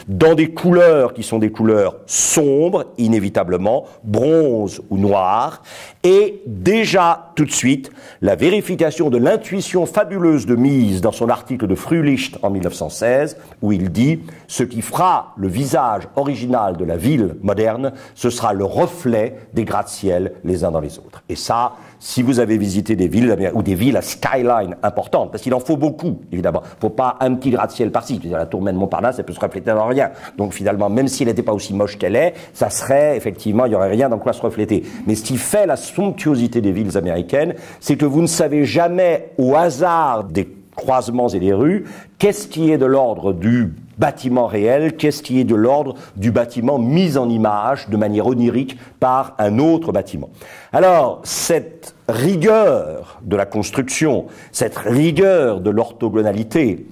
dans des couleurs qui sont des couleurs sombres, inévitablement, bronze ou noir, et déjà, tout de suite, la vérification de l'intuition fabuleuse de Mies dans son article de Frühlicht en 1916, où il dit « Ce qui fera le visage original de la ville moderne, ce sera le reflet des gratte-ciel les uns dans les autres. » Et ça, si vous avez visité des villes ou des villes à skyline importantes, parce qu'il en faut beaucoup, évidemment. Il ne faut pas un petit gratte-ciel par-ci. La tour Montparnasse, elle peut se refléter dans rien. Donc finalement, même si elle n'était pas aussi moche qu'elle est, ça serait, effectivement, il n'y aurait rien dans quoi se refléter. Mais ce qui fait la somptuosité des villes américaines, c'est que vous ne savez jamais, au hasard des croisements et des rues, qu'est-ce qui est de l'ordre du bâtiment réel, qu'est-ce qui est de l'ordre du bâtiment mis en image de manière onirique par un autre bâtiment. Alors, cette rigueur de la construction, cette rigueur de l'orthogonalité,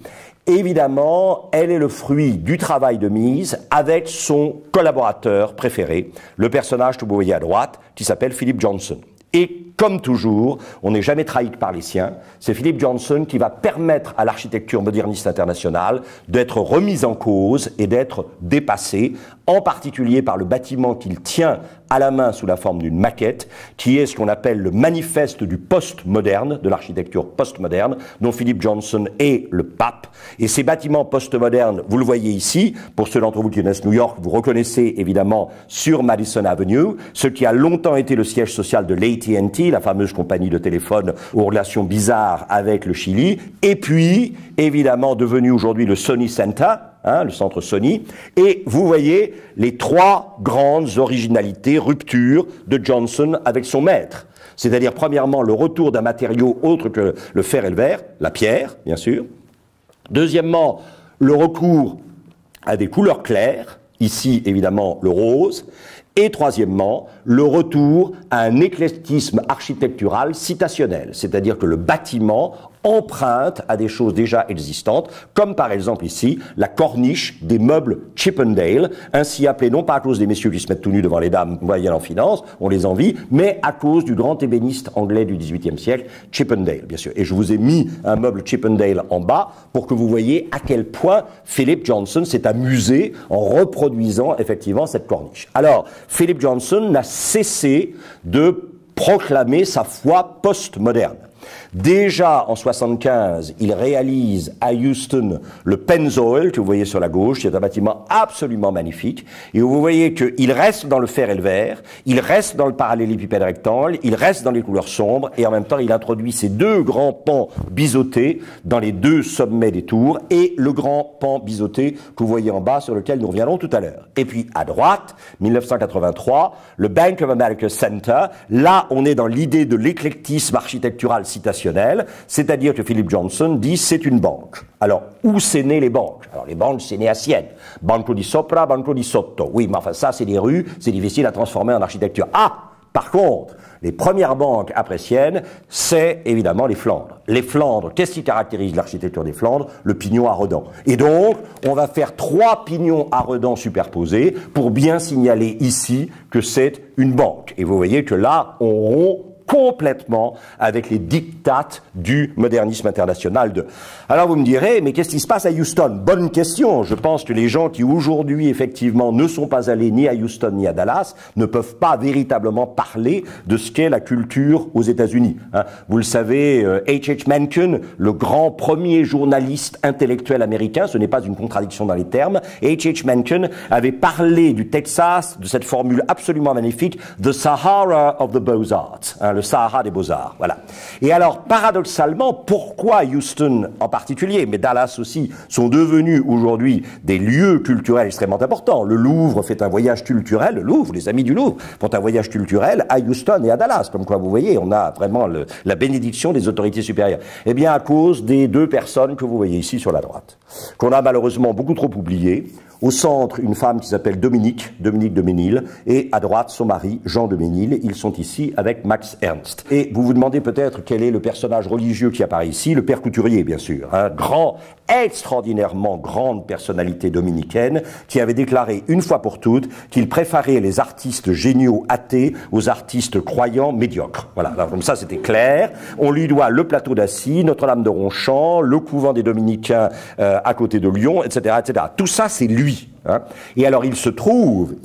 évidemment, elle est le fruit du travail de Mies avec son collaborateur préféré, le personnage que vous voyez à droite, qui s'appelle Philip Johnson. Et comme toujours, on n'est jamais trahi par les siens, c'est Philip Johnson qui va permettre à l'architecture moderniste internationale d'être remise en cause et d'être dépassée, en particulier par le bâtiment qu'il tient à la main sous la forme d'une maquette, qui est ce qu'on appelle le manifeste du post-moderne, de l'architecture post-moderne, dont Philip Johnson est le pape. Et ces bâtiments post-modernes, vous le voyez ici, pour ceux d'entre vous qui connaissent New York, vous reconnaissez évidemment sur Madison Avenue, ce qui a longtemps été le siège social de l'AT&T, la fameuse compagnie de téléphone aux relations bizarres avec le Chili, et puis, évidemment, devenu aujourd'hui le Sony Center, le centre Sony, et vous voyez les trois grandes originalités, ruptures de Johnson avec son maître. C'est-à-dire, premièrement, le retour d'un matériau autre que le fer et le verre, la pierre, bien sûr. Deuxièmement, le recours à des couleurs claires, ici, évidemment, le rose. Et troisièmement, le retour à un éclectisme architectural citationnel, c'est-à-dire que le bâtiment empruntent à des choses déjà existantes, comme par exemple ici la corniche des meubles Chippendale, ainsi appelés non pas à cause des messieurs qui se mettent tout nus devant les dames moyennes en finance, on les envie, mais à cause du grand ébéniste anglais du XVIIIe siècle, Chippendale, bien sûr. Et je vous ai mis un meuble Chippendale en bas pour que vous voyez à quel point Philip Johnson s'est amusé en reproduisant effectivement cette corniche. Alors, Philip Johnson n'a cessé de proclamer sa foi postmoderne. Déjà en 75, il réalise à Houston le Pennzoil que vous voyez sur la gauche, qui est un bâtiment absolument magnifique, et où vous voyez qu'il reste dans le fer et le verre, il reste dans le parallélépipède rectangle, il reste dans les couleurs sombres, et en même temps il introduit ces deux grands pans biseautés dans les deux sommets des tours, et le grand pan biseauté que vous voyez en bas sur lequel nous reviendrons tout à l'heure. Et puis à droite, 1983, le Bank of America Center, là on est dans l'idée de l'éclectisme architectural citationnel, c'est-à-dire que Philip Johnson dit c'est une banque. Alors, où c'est né les banques? Alors, les banques, c'est né à Sienne. Banco di Sopra, Banco di Sotto. Oui, mais enfin, ça, c'est des rues, c'est difficile à transformer en architecture. Ah! Par contre, les premières banques après Sienne, c'est évidemment les Flandres. Les Flandres, qu'est-ce qui caractérise l'architecture des Flandres? Le pignon à redans. Et donc, on va faire 3 pignons à redans superposés pour bien signaler ici que c'est une banque. Et vous voyez que là, on rompt complètement avec les dictates du modernisme international. Alors vous me direz, mais qu'est-ce qui se passe à Houston? Bonne question. Je pense que les gens qui aujourd'hui effectivement ne sont pas allés ni à Houston ni à Dallas ne peuvent pas véritablement parler de ce qu'est la culture aux États-Unis. Hein. Vous le savez, H.H. Mencken, le grand premier journaliste intellectuel américain, ce n'est pas une contradiction dans les termes, H.H. Mencken avait parlé du Texas, de cette formule absolument magnifique, The Sahara of the Beaux-Arts, hein, le Sahara des Beaux-Arts, voilà. Et alors, paradoxalement, pourquoi Houston en particulier, mais Dallas aussi, sont devenus aujourd'hui des lieux culturels extrêmement importants? Le Louvre fait un voyage culturel, le Louvre, les amis du Louvre, font un voyage culturel à Houston et à Dallas, comme quoi vous voyez, on a vraiment la bénédiction des autorités supérieures. Eh bien, à cause des 2 personnes que vous voyez ici sur la droite, qu'on a malheureusement beaucoup trop oubliées. Au centre, une femme qui s'appelle Dominique de Ménil, et à droite, son mari, Jean de Ménil. Ils sont ici avec Max Ernst. Et vous vous demandez peut-être quel est le personnage religieux qui apparaît ici, le père Couturier, bien sûr. Un grand, extraordinairement grande personnalité dominicaine qui avait déclaré une fois pour toutes qu'il préférait les artistes géniaux athées aux artistes croyants médiocres. Voilà, alors, comme ça c'était clair. On lui doit le plateau d'Assy, Notre-Dame de Ronchamp, le couvent des Dominicains à côté de Lyon, etc., etc. Tout ça, c'est lui. Hein. Et alors il se trouve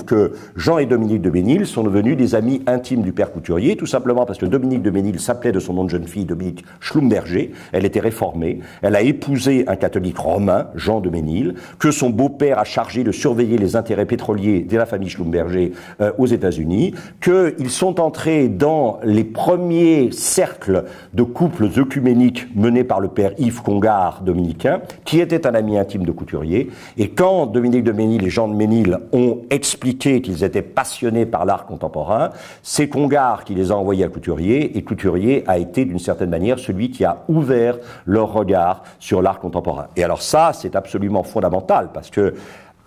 que Jean et Dominique de Ménil sont devenus des amis intimes du père Couturier, tout simplement parce que Dominique de Ménil s'appelait de son nom de jeune fille Dominique Schlumberger, elle était réformée, elle a épousé un catholique romain, Jean de Ménil, que son beau-père a chargé de surveiller les intérêts pétroliers de la famille Schlumberger aux États-Unis, qu'ils sont entrés dans les premiers cercles de couples œcuméniques menés par le père Yves Congar, dominicain, qui était un ami intime de Couturier, et quand Dominique de Ménil et Jean de Ménil ont expliqué qu'ils étaient passionnés par l'art contemporain, c'est Congar qui les a envoyés à Couturier, et Couturier a été d'une certaine manière celui qui a ouvert leur regard sur l'art contemporain. Et alors ça, c'est absolument fondamental, parce que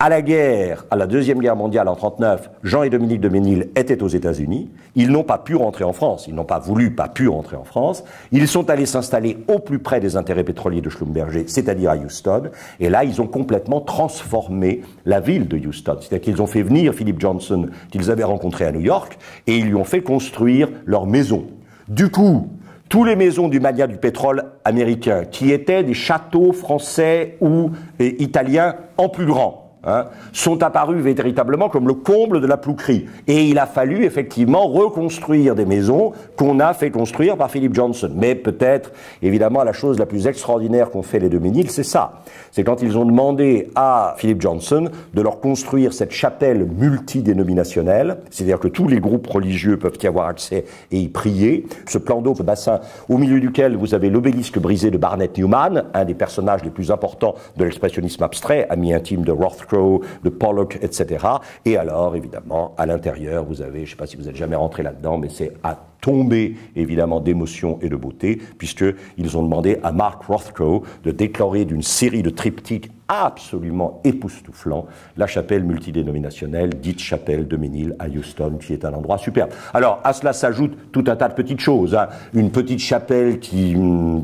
à la guerre, à la Deuxième Guerre mondiale en 1939, Jean et Dominique de Ménil étaient aux États-Unis. Ils n'ont pas pu rentrer en France. Ils n'ont pas voulu, pas pu rentrer en France. Ils sont allés s'installer au plus près des intérêts pétroliers de Schlumberger, c'est-à-dire à Houston. Et là, ils ont complètement transformé la ville de Houston. C'est-à-dire qu'ils ont fait venir Philip Johnson, qu'ils avaient rencontré à New York, et ils lui ont fait construire leur maison. Du coup, tous les maisons du magnat du pétrole américain, qui étaient des châteaux français ou italiens en plus grand, hein, sont apparus véritablement comme le comble de la plouquerie. Et il a fallu effectivement reconstruire des maisons qu'on a fait construire par Philip Johnson. Mais peut-être, évidemment, la chose la plus extraordinaire qu'ont fait les Dominiques, c'est ça. C'est quand ils ont demandé à Philip Johnson de leur construire cette chapelle multidénominationnelle, c'est-à-dire que tous les groupes religieux peuvent y avoir accès et y prier. Ce plan d'eau, ce bassin, au milieu duquel vous avez l'obélisque brisé de Barnett Newman, un des personnages les plus importants de l'expressionnisme abstrait, ami intime de Rothko, de Pollock, etc. Et alors, évidemment, à l'intérieur, vous avez, je ne sais pas si vous êtes jamais rentré là-dedans, mais c'est tombé évidemment d'émotion et de beauté, puisqu'ils ont demandé à Mark Rothko de décorer d'une série de triptyques absolument époustouflants la chapelle multidénominationnelle, dite chapelle de Ménil à Houston, qui est un endroit superbe. Alors, à cela s'ajoute tout un tas de petites choses. Une petite chapelle qui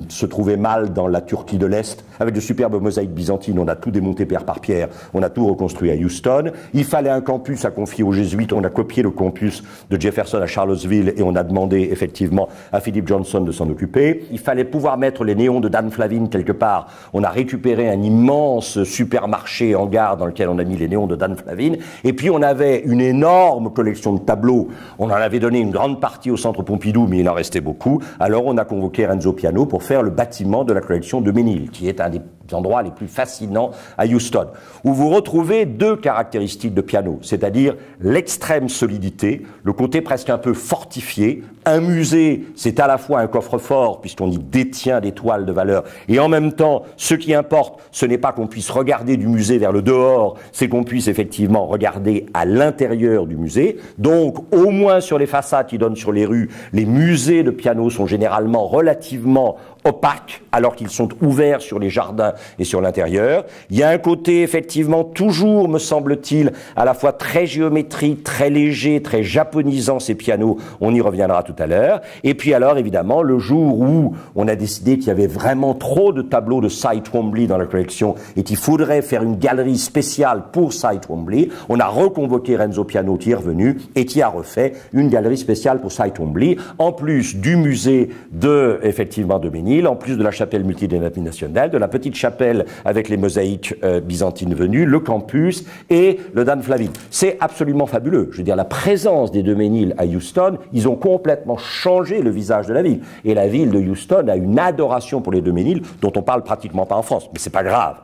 se trouvait mal dans la Turquie de l'Est, avec de superbes mosaïques byzantines. On a tout démonté pierre par pierre, on a tout reconstruit à Houston. Il fallait un campus à confier aux jésuites, on a copié le campus de Jefferson à Charlottesville et on a demandé effectivement à Philip Johnson de s'en occuper. Il fallait pouvoir mettre les néons de Dan Flavin quelque part. On a récupéré un immense supermarché en gare dans lequel on a mis les néons de Dan Flavin. Et puis on avait une énorme collection de tableaux. On en avait donné une grande partie au Centre Pompidou, mais il en restait beaucoup. Alors on a convoqué Renzo Piano pour faire le bâtiment de la collection de Ménil, qui est un des endroits les plus fascinants à Houston, où vous retrouvez deux caractéristiques de Piano, c'est-à-dire l'extrême solidité, le côté presque un peu fortifié. Un musée, c'est à la fois un coffre-fort, puisqu'on y détient des toiles de valeur, et en même temps, ce qui importe, ce n'est pas qu'on puisse regarder du musée vers le dehors, c'est qu'on puisse effectivement regarder à l'intérieur du musée. Donc, au moins sur les façades qui donnent sur les rues, les musées de Piano sont généralement relativement opaques, alors qu'ils sont ouverts sur les jardins et sur l'intérieur. Il y a un côté, effectivement, toujours, me semble-t-il, à la fois très géométrique, très léger, très japonisant, ces pianos. On y reviendra tout à l'heure. Et puis alors, évidemment, le jour où on a décidé qu'il y avait vraiment trop de tableaux de Cy Twombly dans la collection et qu'il faudrait faire une galerie spéciale pour Cy Twombly, on a reconvoqué Renzo Piano qui est revenu et qui a refait une galerie spéciale pour Cy Twombly, en plus du musée effectivement, de Ménil, en plus de la chapelle multidénominationnelle, de la petite chapelle avec les mosaïques byzantines venues, le campus et le Dan Flavin. C'est absolument fabuleux. Je veux dire, la présence des deux Ménil à Houston, ils ont complètement changé le visage de la ville. Et la ville de Houston a une adoration pour les deux Ménil dont on parle pratiquement pas en France. Mais c'est pas grave.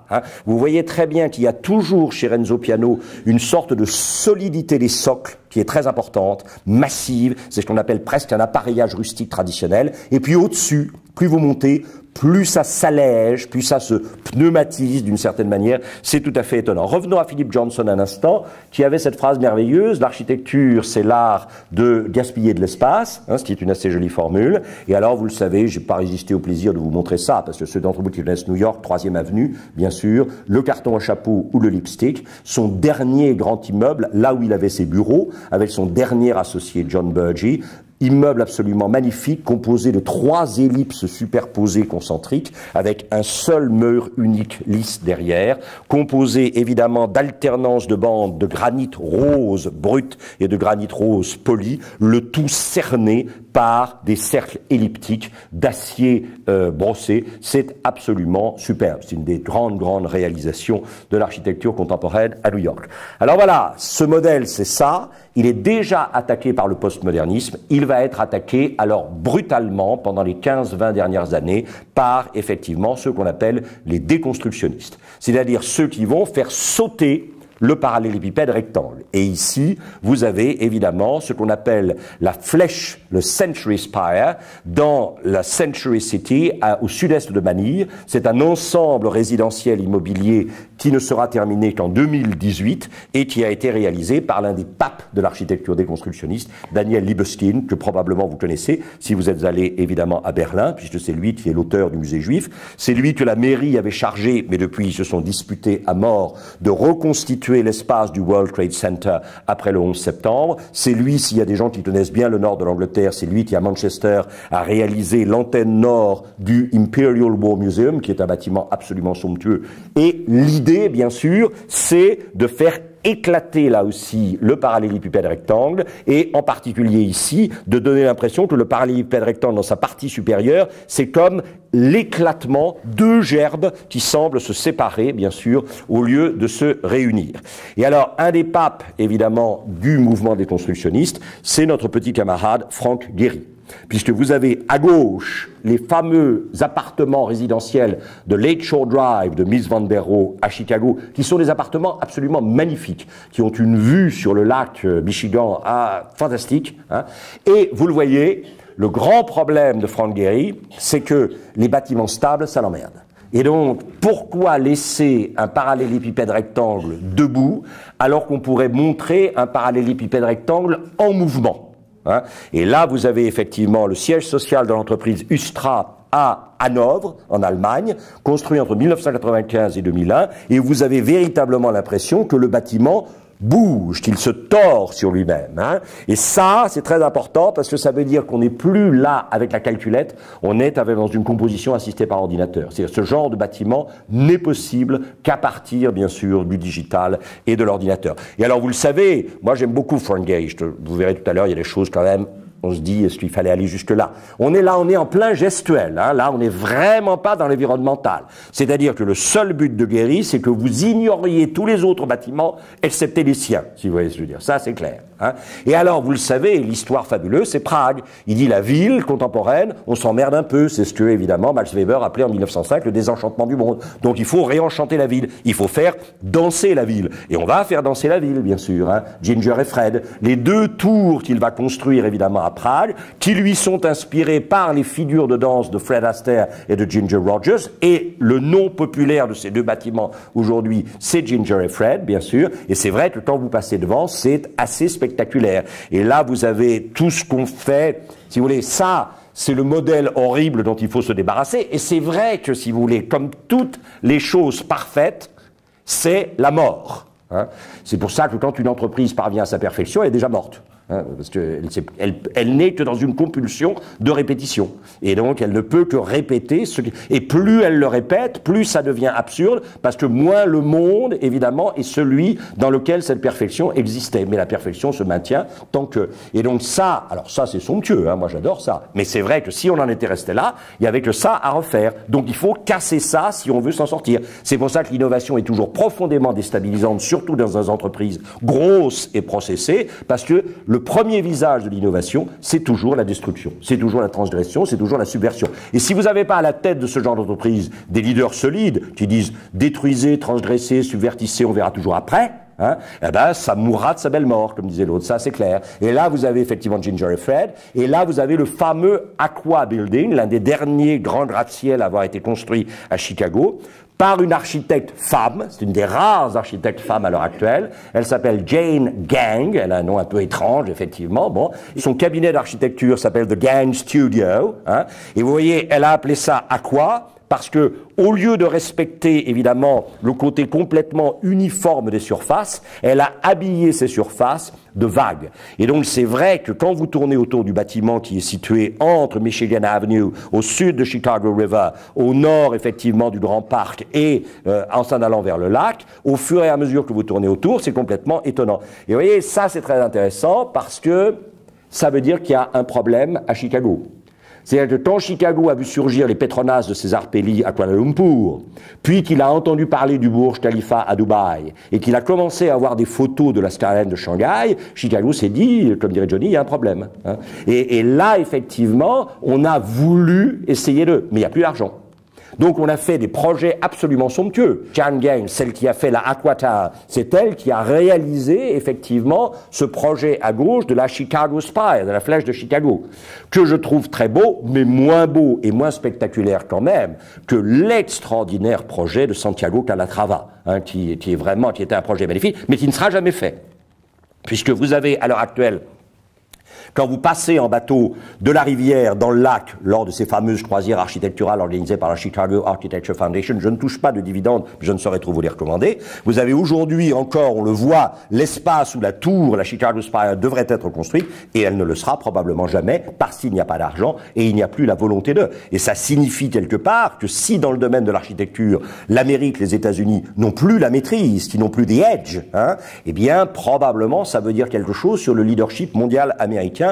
Vous voyez très bien qu'il y a toujours chez Renzo Piano une sorte de solidité des socles qui est très importante, massive, c'est ce qu'on appelle presque un appareillage rustique traditionnel. Et puis au-dessus, plus vous montez, plus ça s'allège, plus ça se pneumatise d'une certaine manière. C'est tout à fait étonnant. Revenons à Philip Johnson un instant, qui avait cette phrase merveilleuse: l'architecture, c'est l'art de gaspiller de l'espace, ce qui est une assez jolie formule. Et alors, vous le savez, j'ai pas résisté au plaisir de vous montrer ça, parce que ceux d'entre vous qui connaissent New York, 3e avenue, bien sûr, le carton à chapeau ou le lipstick, son dernier grand immeuble, là où il avait ses bureaux, avec son dernier associé John Burgee, immeuble absolument magnifique, composé de 3 ellipses superposées concentriques, avec un seul mur unique lisse derrière, composé évidemment d'alternance de bandes de granit rose brut et de granit rose poli, le tout cerné par des cercles elliptiques d'acier brossé. C'est absolument superbe. C'est une des grandes réalisations de l'architecture contemporaine à New York. Alors voilà, ce modèle, c'est ça. Il est déjà attaqué par le postmodernisme. Il va être attaqué alors brutalement pendant les 15-20 dernières années par effectivement ceux qu'on appelle les déconstructionnistes. C'est-à-dire ceux qui vont faire sauter le parallélépipède rectangle. Et ici, vous avez évidemment ce qu'on appelle la flèche, le Century Spire, dans la Century City, au sud-est de Manille. C'est un ensemble résidentiel immobilier qui ne sera terminé qu'en 2018 et qui a été réalisé par l'un des papes de l'architecture déconstructionniste, Daniel Libeskind, que probablement vous connaissez si vous êtes allé évidemment à Berlin, puisque c'est lui qui est l'auteur du musée juif. C'est lui que la mairie avait chargé, mais depuis ils se sont disputés à mort, de reconstituer l'espace du World Trade Center après le 11 septembre. C'est lui, s'il y a des gens qui connaissent bien le nord de l'Angleterre, c'est lui qui, à Manchester, a réalisé l'antenne nord du Imperial War Museum, qui est un bâtiment absolument somptueux. Et l'idée, bien sûr, c'est de faire éclater là aussi le parallélépipède rectangle et en particulier ici de donner l'impression que le parallélépipède rectangle dans sa partie supérieure c'est comme l'éclatement de gerbes qui semblent se séparer bien sûr au lieu de se réunir. Et alors un des papes évidemment du mouvement déconstructionniste c'est notre petit camarade Frank Gehry. Puisque vous avez à gauche les fameux appartements résidentiels de Lakeshore Drive de Miss Van der Rohe à Chicago, qui sont des appartements absolument magnifiques, qui ont une vue sur le lac Michigan fantastique. Et vous le voyez, le grand problème de Frank Gehry, c'est que les bâtiments stables, ça l'emmerde. Et donc, pourquoi laisser un parallélépipède rectangle debout, alors qu'on pourrait montrer un parallélépipède rectangle en mouvement ? hein. Et là, vous avez effectivement le siège social de l'entreprise Ustra à Hanovre, en Allemagne, construit entre 1995 et 2001, et vous avez véritablement l'impression que le bâtiment bouge, qu'il se tord sur lui-même, hein. Et ça, c'est très important parce que ça veut dire qu'on n'est plus là avec la calculette, on est dans une composition assistée par ordinateur. C'est-à-dire ce genre de bâtiment n'est possible qu'à partir, bien sûr, du digital et de l'ordinateur. Et alors, vous le savez, moi j'aime beaucoup Frank Gage, vous verrez tout à l'heure, il y a des choses quand même. On se dit, est-ce qu'il fallait aller jusque-là? On est là, on est en plein gestuel, hein. Là, on n'est vraiment pas dans l'environnemental. C'est-à-dire que le seul but de Gehry, c'est que vous ignoriez tous les autres bâtiments, excepté les siens, si vous voyez ce que je veux dire. Ça, c'est clair, hein. Et alors, vous le savez, l'histoire fabuleuse, c'est Prague. Il dit la ville contemporaine, on s'emmerde un peu. C'est ce que, évidemment, Max Weber appelait en 1905 le désenchantement du monde. Donc, il faut réenchanter la ville. Il faut faire danser la ville. Et on va faire danser la ville, bien sûr, hein. Ginger et Fred. Les deux tours qu'il va construire, évidemment, à Prague, qui lui sont inspirés par les figures de danse de Fred Astaire et de Ginger Rogers, et le nom populaire de ces deux bâtiments aujourd'hui, c'est Ginger et Fred, bien sûr, et c'est vrai que quand vous passez devant, c'est assez spectaculaire. Et là, vous avez tout ce qu'on fait, si vous voulez, ça, c'est le modèle horrible dont il faut se débarrasser, et c'est vrai que, si vous voulez, comme toutes les choses parfaites, c'est la mort, hein. C'est pour ça que quand une entreprise parvient à sa perfection, elle est déjà morte. Hein, parce qu'elle n'est que dans une compulsion de répétition. Et donc, elle ne peut que répéter et plus elle le répète, plus ça devient absurde, parce que moins le monde, évidemment, est celui dans lequel cette perfection existait. Mais la perfection se maintient tant que... Et donc ça, alors ça, c'est somptueux, hein, moi j'adore ça. Mais c'est vrai que si on en était resté là, il y avait que ça à refaire. Donc il faut casser ça si on veut s'en sortir. C'est pour ça que l'innovation est toujours profondément déstabilisante, surtout dans des entreprises grosses et processées, parce que le premier visage de l'innovation, c'est toujours la destruction, c'est toujours la transgression, c'est toujours la subversion. Et si vous n'avez pas à la tête de ce genre d'entreprise des leaders solides qui disent détruisez, transgressez, subvertissez, on verra toujours après, hein, eh ben, ça mourra de sa belle mort, comme disait l'autre, ça c'est clair. Et là, vous avez effectivement Ginger et Fred, et là, vous avez le fameux Aqua Building, l'un des derniers grands gratte-ciel à avoir été construit à Chicago, par une architecte femme, c'est une des rares architectes femmes à l'heure actuelle, elle s'appelle Jane Gang, elle a un nom un peu étrange, effectivement, bon, son cabinet d'architecture s'appelle The Gang Studio, hein, et vous voyez, elle a appelé ça Aqua, parce que, au lieu de respecter, évidemment, le côté complètement uniforme des surfaces, elle a habillé ces surfaces de vagues. Et donc, c'est vrai que quand vous tournez autour du bâtiment qui est situé entre Michigan Avenue, au sud de Chicago River, au nord, effectivement, du Grand Parc, et en s'en allant vers le lac, au fur et à mesure que vous tournez autour, c'est complètement étonnant. Et vous voyez, ça, c'est très intéressant, parce que ça veut dire qu'il y a un problème à Chicago. C'est-à-dire que quand Chicago a vu surgir les Petronas de César Pelli à Kuala Lumpur, puis qu'il a entendu parler du Burj Khalifa à Dubaï, et qu'il a commencé à avoir des photos de la skyline de Shanghai, Chicago s'est dit, comme dirait Johnny, il y a un problème, hein. Et là, effectivement, on a voulu essayer mais il n'y a plus d'argent. Donc on a fait des projets absolument somptueux. Jane Gang, celle qui a fait la Aquata, c'est elle qui a réalisé effectivement ce projet à gauche de la Chicago Spire, de la flèche de Chicago, que je trouve très beau, mais moins beau et moins spectaculaire quand même que l'extraordinaire projet de Santiago Calatrava, hein, qui était un projet magnifique, mais qui ne sera jamais fait. Puisque vous avez à l'heure actuelle, quand vous passez en bateau de la rivière dans le lac lors de ces fameuses croisières architecturales organisées par la Chicago Architecture Foundation, je ne touche pas de dividendes, je ne saurais trop vous les recommander. Vous avez aujourd'hui encore, on le voit, l'espace où la tour, la Chicago Spire, devrait être construite, et elle ne le sera probablement jamais parce qu'il n'y a pas d'argent et il n'y a plus la volonté d'eux. Et ça signifie quelque part que si dans le domaine de l'architecture, l'Amérique, les États-Unis n'ont plus la maîtrise, qui n'ont plus des edges, hein, eh bien probablement ça veut dire quelque chose sur le leadership mondial américain,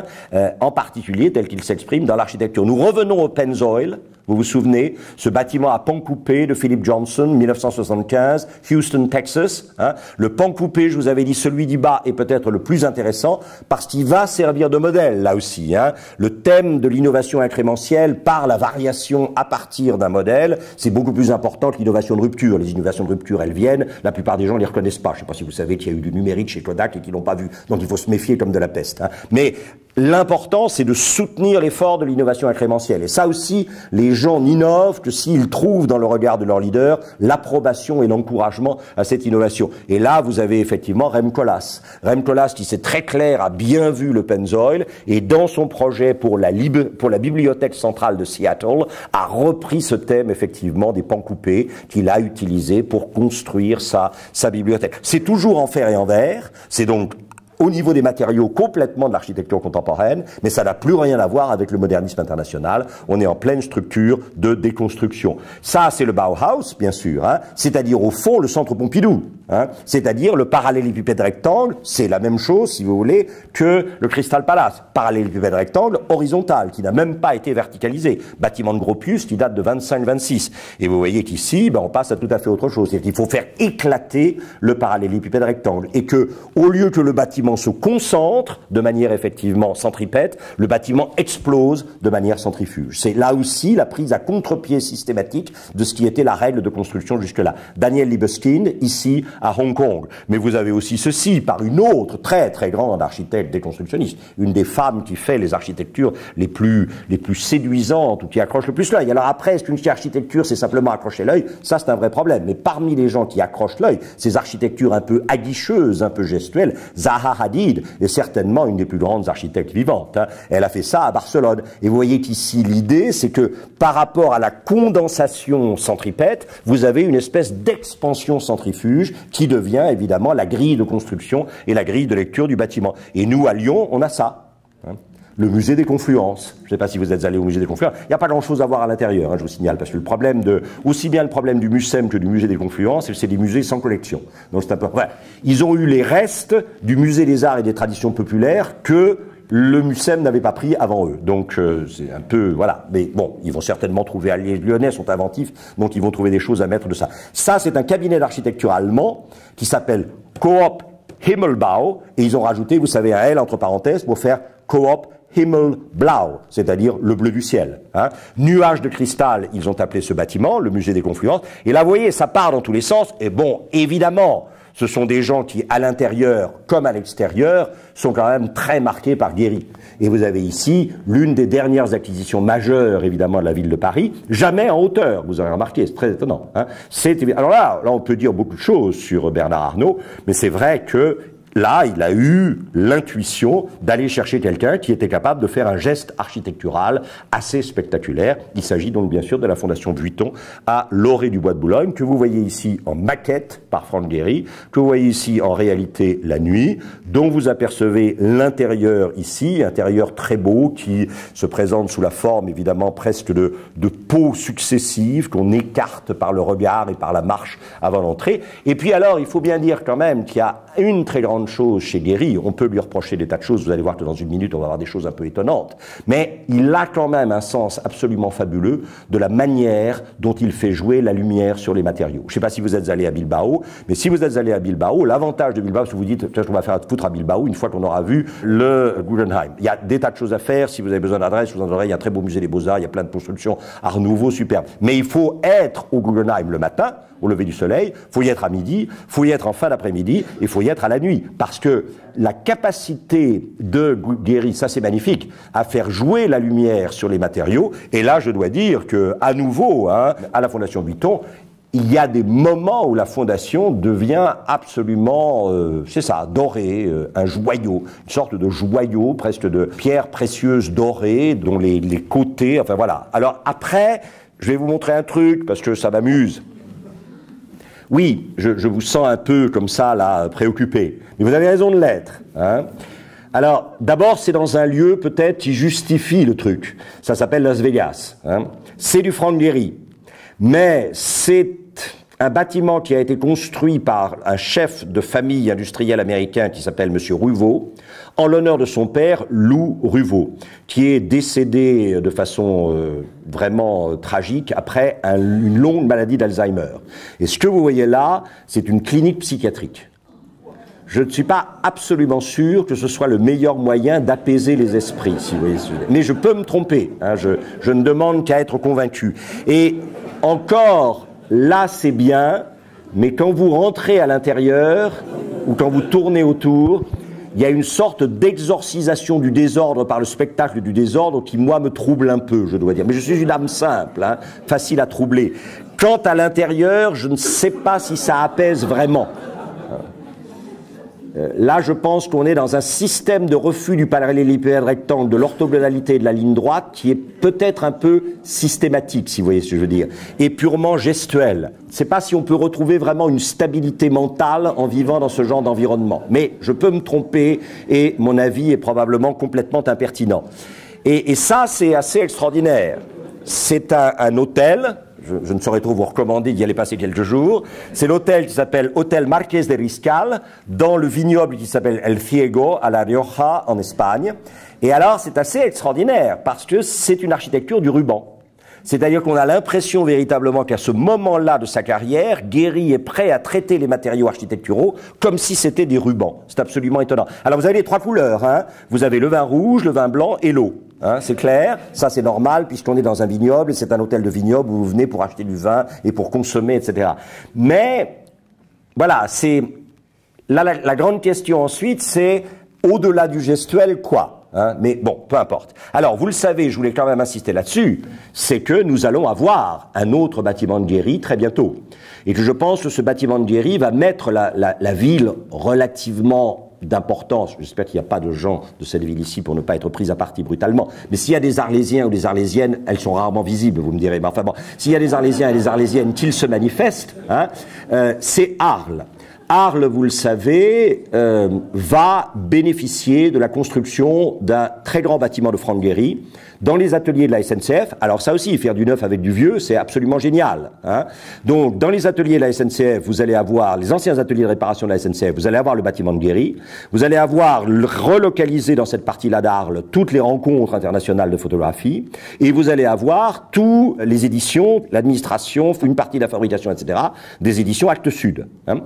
en particulier tel qu'il s'exprime dans l'architecture. Nous revenons au Pennzoil, vous vous souvenez, ce bâtiment à pan coupé de Philip Johnson, 1975, Houston, Texas. Hein. Le pan coupé, je vous avais dit, celui du bas est peut-être le plus intéressant parce qu'il va servir de modèle, là aussi. Hein. Le thème de l'innovation incrémentielle par la variation à partir d'un modèle, c'est beaucoup plus important que l'innovation de rupture. Les innovations de rupture, elles viennent, la plupart des gens ne les reconnaissent pas. Je ne sais pas si vous savez qu'il y a eu du numérique chez Kodak et qu'ils l'ont pas vu. Donc il faut se méfier comme de la peste. Hein. Mais l'important, c'est de soutenir l'effort de l'innovation incrémentielle. Et ça aussi, les gens n'innovent que s'ils trouvent dans le regard de leur leader l'approbation et l'encouragement à cette innovation. Et là, vous avez effectivement Rem Koolhaas. Rem Koolhaas, qui c'est très clair, a bien vu le Pennzoil, et dans son projet pour la bibliothèque centrale de Seattle, a repris ce thème, effectivement, des pans coupés, qu'il a utilisé pour construire sa bibliothèque. C'est toujours en fer et en verre, c'est donc au niveau des matériaux complètement de l'architecture contemporaine, mais ça n'a plus rien à voir avec le modernisme international. On est en pleine structure de déconstruction. Ça, c'est le Bauhaus, bien sûr, hein, c'est-à-dire au fond le centre Pompidou, hein, c'est-à-dire le parallélépipède rectangle, c'est la même chose, si vous voulez, que le Crystal Palace. Parallélépipède rectangle horizontal, qui n'a même pas été verticalisé. Bâtiment de Gropius qui date de 25-26. Et vous voyez qu'ici, on passe à tout à fait autre chose. C'est-à-dire qu'il faut faire éclater le parallélépipède rectangle. Et que, au lieu que le bâtiment se concentre de manière effectivement centripète, le bâtiment explose de manière centrifuge. C'est là aussi la prise à contre-pied systématique de ce qui était la règle de construction jusque-là. Daniel Libeskind, ici à Hong Kong. Mais vous avez aussi ceci par une autre très très grande architecte déconstructionniste, une des femmes qui fait les architectures les plus séduisantes ou qui accrochent le plus l'œil. Alors après, est-ce qu'une architecture c'est simplement accrocher l'œil? Ça c'est un vrai problème. Mais parmi les gens qui accrochent l'œil, ces architectures un peu aguicheuses, un peu gestuelles, Zaha Hadid est certainement une des plus grandes architectes vivantes. Hein. Elle a fait ça à Barcelone. Et vous voyez qu'ici, l'idée, c'est que par rapport à la condensation centripète, vous avez une espèce d'expansion centrifuge qui devient évidemment la grille de construction et la grille de lecture du bâtiment. Et nous, à Lyon, on a ça. Hein. Le musée des Confluences. Je ne sais pas si vous êtes allé au musée des Confluences. Il n'y a pas grand-chose à voir à l'intérieur, hein, je vous signale, parce que le problème aussi bien le problème du MUSEM que du musée des Confluences, c'est des musées sans collection. Donc c'est un peu, ouais. Ils ont eu les restes du musée des arts et des traditions populaires que le MUSEM n'avait pas pris avant eux. Donc c'est un peu, voilà. Mais bon, ils vont certainement trouver, les Lyonnais sont inventifs, donc ils vont trouver des choses à mettre de ça. Ça, c'est un cabinet d'architecture allemand qui s'appelle Coop Himmelbau, et ils ont rajouté, vous savez, un L entre parenthèses pour faire Coop Himmelblau, c'est-à-dire le bleu du ciel. Hein. Nuage de cristal, ils ont appelé ce bâtiment, le musée des Confluences. Et là, vous voyez, ça part dans tous les sens. Et bon, évidemment, ce sont des gens qui, à l'intérieur comme à l'extérieur, sont quand même très marqués par Guéry. Et vous avez ici l'une des dernières acquisitions majeures, évidemment, de la ville de Paris, jamais en hauteur, vous avez remarqué, c'est très étonnant. Hein. Alors là, on peut dire beaucoup de choses sur Bernard Arnault, mais c'est vrai que là, il a eu l'intuition d'aller chercher quelqu'un qui était capable de faire un geste architectural assez spectaculaire. Il s'agit donc bien sûr de la Fondation Vuitton à l'Orée du Bois de Boulogne, que vous voyez ici en maquette par Franck Guéry, que vous voyez ici en réalité la nuit, dont vous apercevez l'intérieur ici, intérieur très beau qui se présente sous la forme évidemment presque de pots successives qu'on écarte par le regard et par la marche avant l'entrée. Et puis alors, il faut bien dire quand même qu'il y a une très grande chose chez Guéry, on peut lui reprocher des tas de choses, vous allez voir que dans une minute on va avoir des choses un peu étonnantes, mais il a quand même un sens absolument fabuleux de la manière dont il fait jouer la lumière sur les matériaux. Je ne sais pas si vous êtes allé à Bilbao, mais si vous êtes allé à Bilbao, l'avantage de Bilbao, si vous dites peut-être qu'on va faire un foutre à Bilbao une fois qu'on aura vu le Guggenheim. Il y a des tas de choses à faire, si vous avez besoin d'adresse, je vous en donnerai, il y a un très beau musée des Beaux-Arts, il y a plein de constructions Art Nouveau, superbe. Mais il faut être au Guggenheim le matin, au lever du soleil, il faut y être à midi, il faut y être en fin d'après-midi, il faut y être à la nuit. Parce que la capacité de Guéry, ça c'est magnifique, à faire jouer la lumière sur les matériaux, et là je dois dire que, à nouveau, hein, à la Fondation Vuitton, il y a des moments où la Fondation devient absolument, c'est ça, dorée, un joyau, une sorte de joyau, presque de pierres précieuses dorées, dont les côtés, enfin voilà. Alors après, je vais vous montrer un truc, parce que ça m'amuse. Oui, je vous sens un peu comme ça, là, préoccupé. Mais vous avez raison de l'être. Hein. Alors, d'abord, c'est dans un lieu, peut-être, qui justifie le truc. Ça s'appelle Las Vegas. Hein. C'est du Franck Guéry. Mais c'est un bâtiment qui a été construit par un chef de famille industriel américain qui s'appelle Monsieur Ruvo, en l'honneur de son père, Lou Ruvo, qui est décédé de façon vraiment tragique après une longue maladie d'Alzheimer. Et ce que vous voyez là, c'est une clinique psychiatrique. Je ne suis pas absolument sûr que ce soit le meilleur moyen d'apaiser les esprits, si vous voyez. Mais je peux me tromper, hein, je ne demande qu'à être convaincu. Et encore, là c'est bien, mais quand vous rentrez à l'intérieur, ou quand vous tournez autour, il y a une sorte d'exorcisation du désordre par le spectacle du désordre qui, moi, me trouble un peu, je dois dire. Mais je suis une âme simple, hein, facile à troubler. Quant à l'intérieur, je ne sais pas si ça apaise vraiment. Là, je pense qu'on est dans un système de refus du parallélépipède rectangle, de l'orthogonalité et de la ligne droite qui est peut-être un peu systématique, si vous voyez ce que je veux dire, et purement gestuel. Je ne sais pas si on peut retrouver vraiment une stabilité mentale en vivant dans ce genre d'environnement. Mais je peux me tromper et mon avis est probablement complètement impertinent. Et ça, c'est assez extraordinaire. C'est un hôtel. Je ne saurais trop vous recommander d'y aller passer quelques jours. C'est l'hôtel qui s'appelle Hôtel Marqués de Riscal, dans le vignoble qui s'appelle El Ciego, à La Rioja, en Espagne. Et alors, c'est assez extraordinaire, parce que c'est une architecture du ruban. C'est-à-dire qu'on a l'impression véritablement qu'à ce moment-là de sa carrière, Gehry est prêt à traiter les matériaux architecturaux comme si c'était des rubans. C'est absolument étonnant. Alors, vous avez les trois couleurs, hein. Vous avez le vin rouge, le vin blanc et l'eau. Hein, c'est clair, ça c'est normal puisqu'on est dans un vignoble et c'est un hôtel de vignoble où vous venez pour acheter du vin et pour consommer, etc. Mais, voilà, c'est... Là, la grande question ensuite, c'est au-delà du gestuel, quoi, hein, mais bon, peu importe. Alors, vous le savez, je voulais quand même insister là-dessus, c'est que nous allons avoir un autre bâtiment de Gehry très bientôt. Et que je pense que ce bâtiment de Gehry va mettre la ville relativement d'importance. J'espère qu'il n'y a pas de gens de cette ville ici pour ne pas être pris à partie brutalement. Mais s'il y a des Arlésiens ou des Arlésiennes, elles sont rarement visibles, vous me direz. Mais enfin bon, s'il y a des Arlésiens et des Arlésiennes qui se manifestent, hein, c'est Arles. Arles, vous le savez, va bénéficier de la construction d'un très grand bâtiment de Franck Gehry dans les ateliers de la SNCF. Alors ça aussi, faire du neuf avec du vieux, c'est absolument génial, hein. Donc, dans les ateliers de la SNCF, vous allez avoir les anciens ateliers de réparation de la SNCF, vous allez avoir le bâtiment de Gehry, vous allez avoir relocalisé dans cette partie-là d'Arles toutes les rencontres internationales de photographie, et vous allez avoir tous les éditions, l'administration, une partie de la fabrication, etc., des éditions Actes Sud, hein.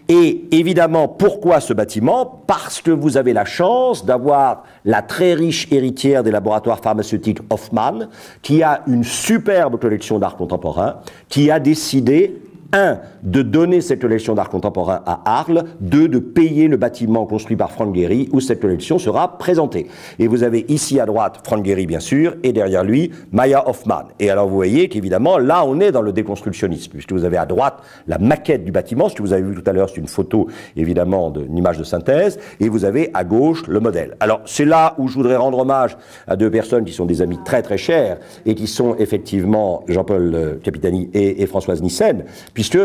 Et évidemment, pourquoi ce bâtiment? Parce que vous avez la chance d'avoir la très riche héritière des laboratoires pharmaceutiques Hoffmann, qui a une superbe collection d'art contemporain, qui a décidé, 1, de donner cette collection d'art contemporain à Arles, 2, de payer le bâtiment construit par Franck Gehry où cette collection sera présentée. Et vous avez ici à droite Franck Gehry, bien sûr, et derrière lui, Maya Hoffmann. Et alors vous voyez qu'évidemment, là, on est dans le déconstructionnisme, puisque vous avez à droite la maquette du bâtiment. Ce que vous avez vu tout à l'heure, c'est une photo, évidemment, d'une image de synthèse, et vous avez à gauche le modèle. Alors, c'est là où je voudrais rendre hommage à deux personnes qui sont des amis très très chers, et qui sont effectivement Jean-Paul Capitani et Françoise Nyssen, puisque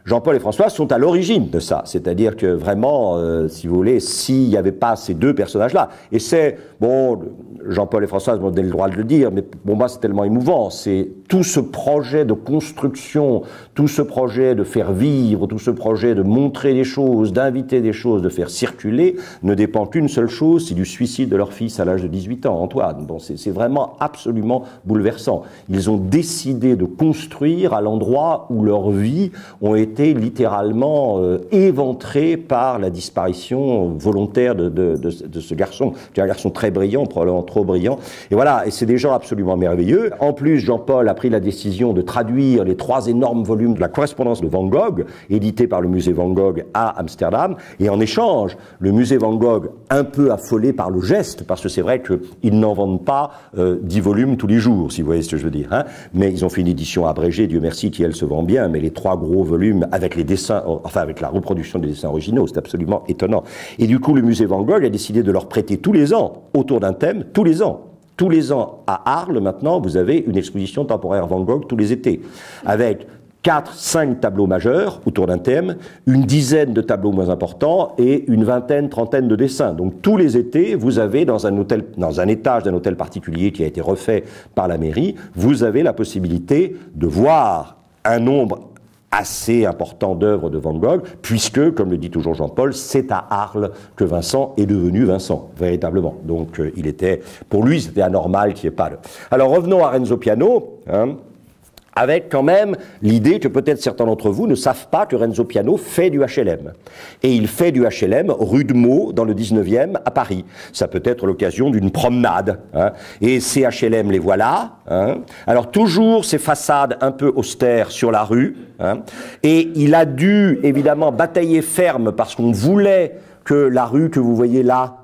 Jean-Paul et François sont à l'origine de ça. C'est-à-dire que vraiment, si vous voulez, s'il n'y avait pas ces deux personnages-là, et c'est, bon, Jean-Paul et François m'ont donné le droit de le dire, mais pour moi c'est tellement émouvant, c'est tout ce projet de construction, tout ce projet de faire vivre, tout ce projet de montrer des choses, d'inviter des choses, de faire circuler, ne dépend qu'une seule chose, c'est du suicide de leur fils à l'âge de 18 ans, Antoine. Bon, c'est vraiment absolument bouleversant. Ils ont décidé de construire à l'endroit où leurs vies ont été littéralement éventrées par la disparition volontaire de ce garçon, qui est un garçon très brillant, probablement trop brillant. Et voilà, et c'est des gens absolument merveilleux. En plus, Jean-Paul a pris la décision de traduire les 3 énormes volumes de la correspondance de Van Gogh, édité par le musée Van Gogh à Amsterdam. Et en échange, le musée Van Gogh, un peu affolé par le geste, parce que c'est vrai qu'ils n'en vendent pas 10 volumes tous les jours, si vous voyez ce que je veux dire, hein. Mais ils ont fait une édition abrégée, Dieu merci, qui elle se vend bien, mais les 3 gros volumes avec les dessins, enfin avec la reproduction des dessins originaux, c'est absolument étonnant. Et du coup, le musée Van Gogh a décidé de leur prêter tous les ans, autour d'un thème, tous les ans. Tous les ans, à Arles, maintenant, vous avez une exposition temporaire Van Gogh tous les étés, avec 4-5 tableaux majeurs autour d'un thème, une dizaine de tableaux moins importants et une vingtaine, trentaine de dessins. Donc tous les étés, vous avez dans un hôtel, dans un étage d'un hôtel particulier qui a été refait par la mairie, vous avez la possibilité de voir un nombre assez important d'œuvres de Van Gogh, puisque, comme le dit toujours Jean-Paul, c'est à Arles que Vincent est devenu Vincent, véritablement. Donc il était, pour lui, c'était anormal qu'il n'y ait pas de... Alors revenons à Renzo Piano, hein, avec quand même l'idée que peut-être certains d'entre vous ne savent pas que Renzo Piano fait du HLM. Et il fait du HLM rue de Meaux, dans le 19e, à Paris. Ça peut être l'occasion d'une promenade, hein. Et ces HLM, les voilà, hein. Alors toujours ces façades un peu austères sur la rue, hein. Et il a dû, évidemment, batailler ferme parce qu'on voulait que la rue que vous voyez là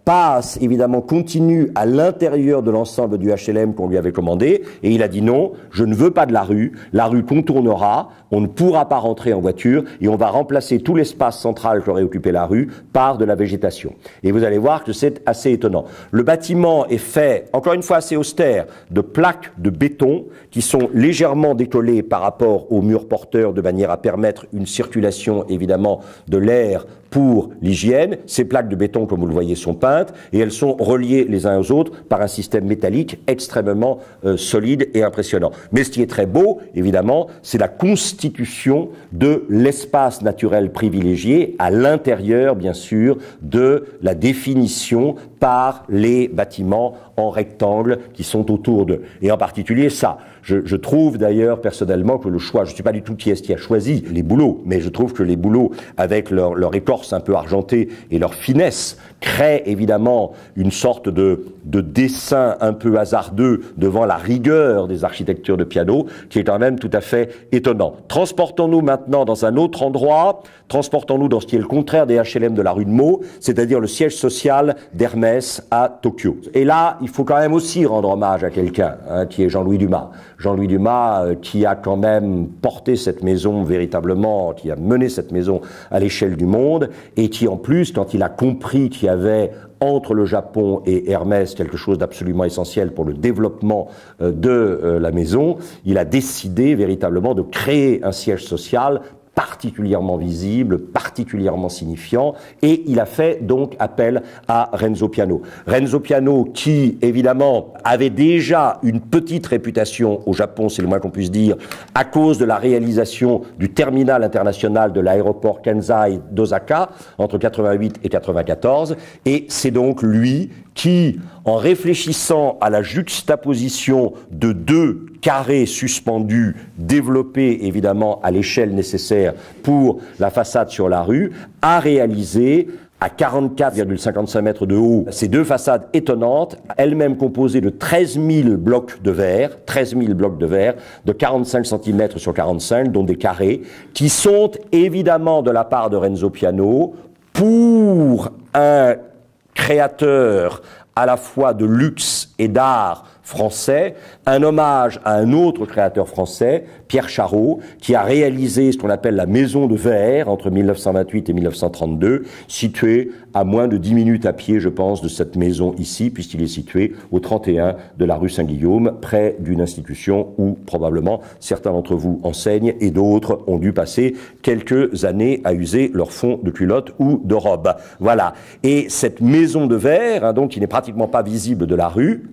passe, évidemment, continue à l'intérieur de l'ensemble du HLM qu'on lui avait commandé, et il a dit non, je ne veux pas de la rue contournera, on ne pourra pas rentrer en voiture, et on va remplacer tout l'espace central qu'aurait occupé la rue par de la végétation. Et vous allez voir que c'est assez étonnant. Le bâtiment est fait, encore une fois assez austère, de plaques de béton qui sont légèrement décollées par rapport aux murs porteurs de manière à permettre une circulation, évidemment, de l'air pour l'hygiène. Ces plaques de béton, comme vous le voyez, sont peintes et elles sont reliées les uns aux autres par un système métallique extrêmement solide et impressionnant. Mais ce qui est très beau, évidemment, c'est la constitution de l'espace naturel privilégié à l'intérieur, bien sûr, de la définition par les bâtiments en rectangle qui sont autour d'eux. Et en particulier ça. Je trouve d'ailleurs personnellement que le choix, je ne sais pas du tout qui est-ce qui a choisi les bouleaux, mais je trouve que les bouleaux, avec leur écorce un peu argentée et leur finesse, créent évidemment une sorte de dessin un peu hasardeux devant la rigueur des architectures de piano, qui est quand même tout à fait étonnant. Transportons-nous maintenant dans un autre endroit, transportons-nous dans ce qui est le contraire des HLM de la rue de Meaux, c'est-à-dire le siège social d'Hermès à Tokyo. Et là, il faut quand même aussi rendre hommage à quelqu'un, qui est Jean-Louis Dumas. Jean-Louis Dumas, qui a quand même porté cette maison véritablement, qui a mené cette maison à l'échelle du monde, et qui en plus, quand il a compris qu'il y avait entre le Japon et Hermès quelque chose d'absolument essentiel pour le développement de la maison, il a décidé véritablement de créer un siège social particulièrement visible, particulièrement signifiant, et il a fait donc appel à Renzo Piano. Renzo Piano qui, évidemment, avait déjà une petite réputation au Japon, c'est le moins qu'on puisse dire, à cause de la réalisation du terminal international de l'aéroport Kansai d'Osaka entre 88 et 94, et c'est donc lui qui, en réfléchissant à la juxtaposition de deux carrés suspendus, développés évidemment à l'échelle nécessaire pour la façade sur la rue, a réalisé à 44,55 mètres de haut, ces deux façades étonnantes, elles-mêmes composées de 13 000 blocs de verre, de 45 cm sur 45, dont des carrés, qui sont évidemment de la part de Renzo Piano, pour un créateur à la fois de luxe et d'art français, un hommage à un autre créateur français, Pierre Charot, qui a réalisé ce qu'on appelle la Maison de Verre entre 1928 et 1932, située à moins de 10 minutes à pied, je pense, de cette maison ici, puisqu'il est situé au 31 de la rue Saint-Guillaume, près d'une institution où probablement certains d'entre vous enseignent et d'autres ont dû passer quelques années à user leur fond de culotte ou de robe. Voilà. Et cette Maison de Verre, donc qui n'est pratiquement pas visible de la rue,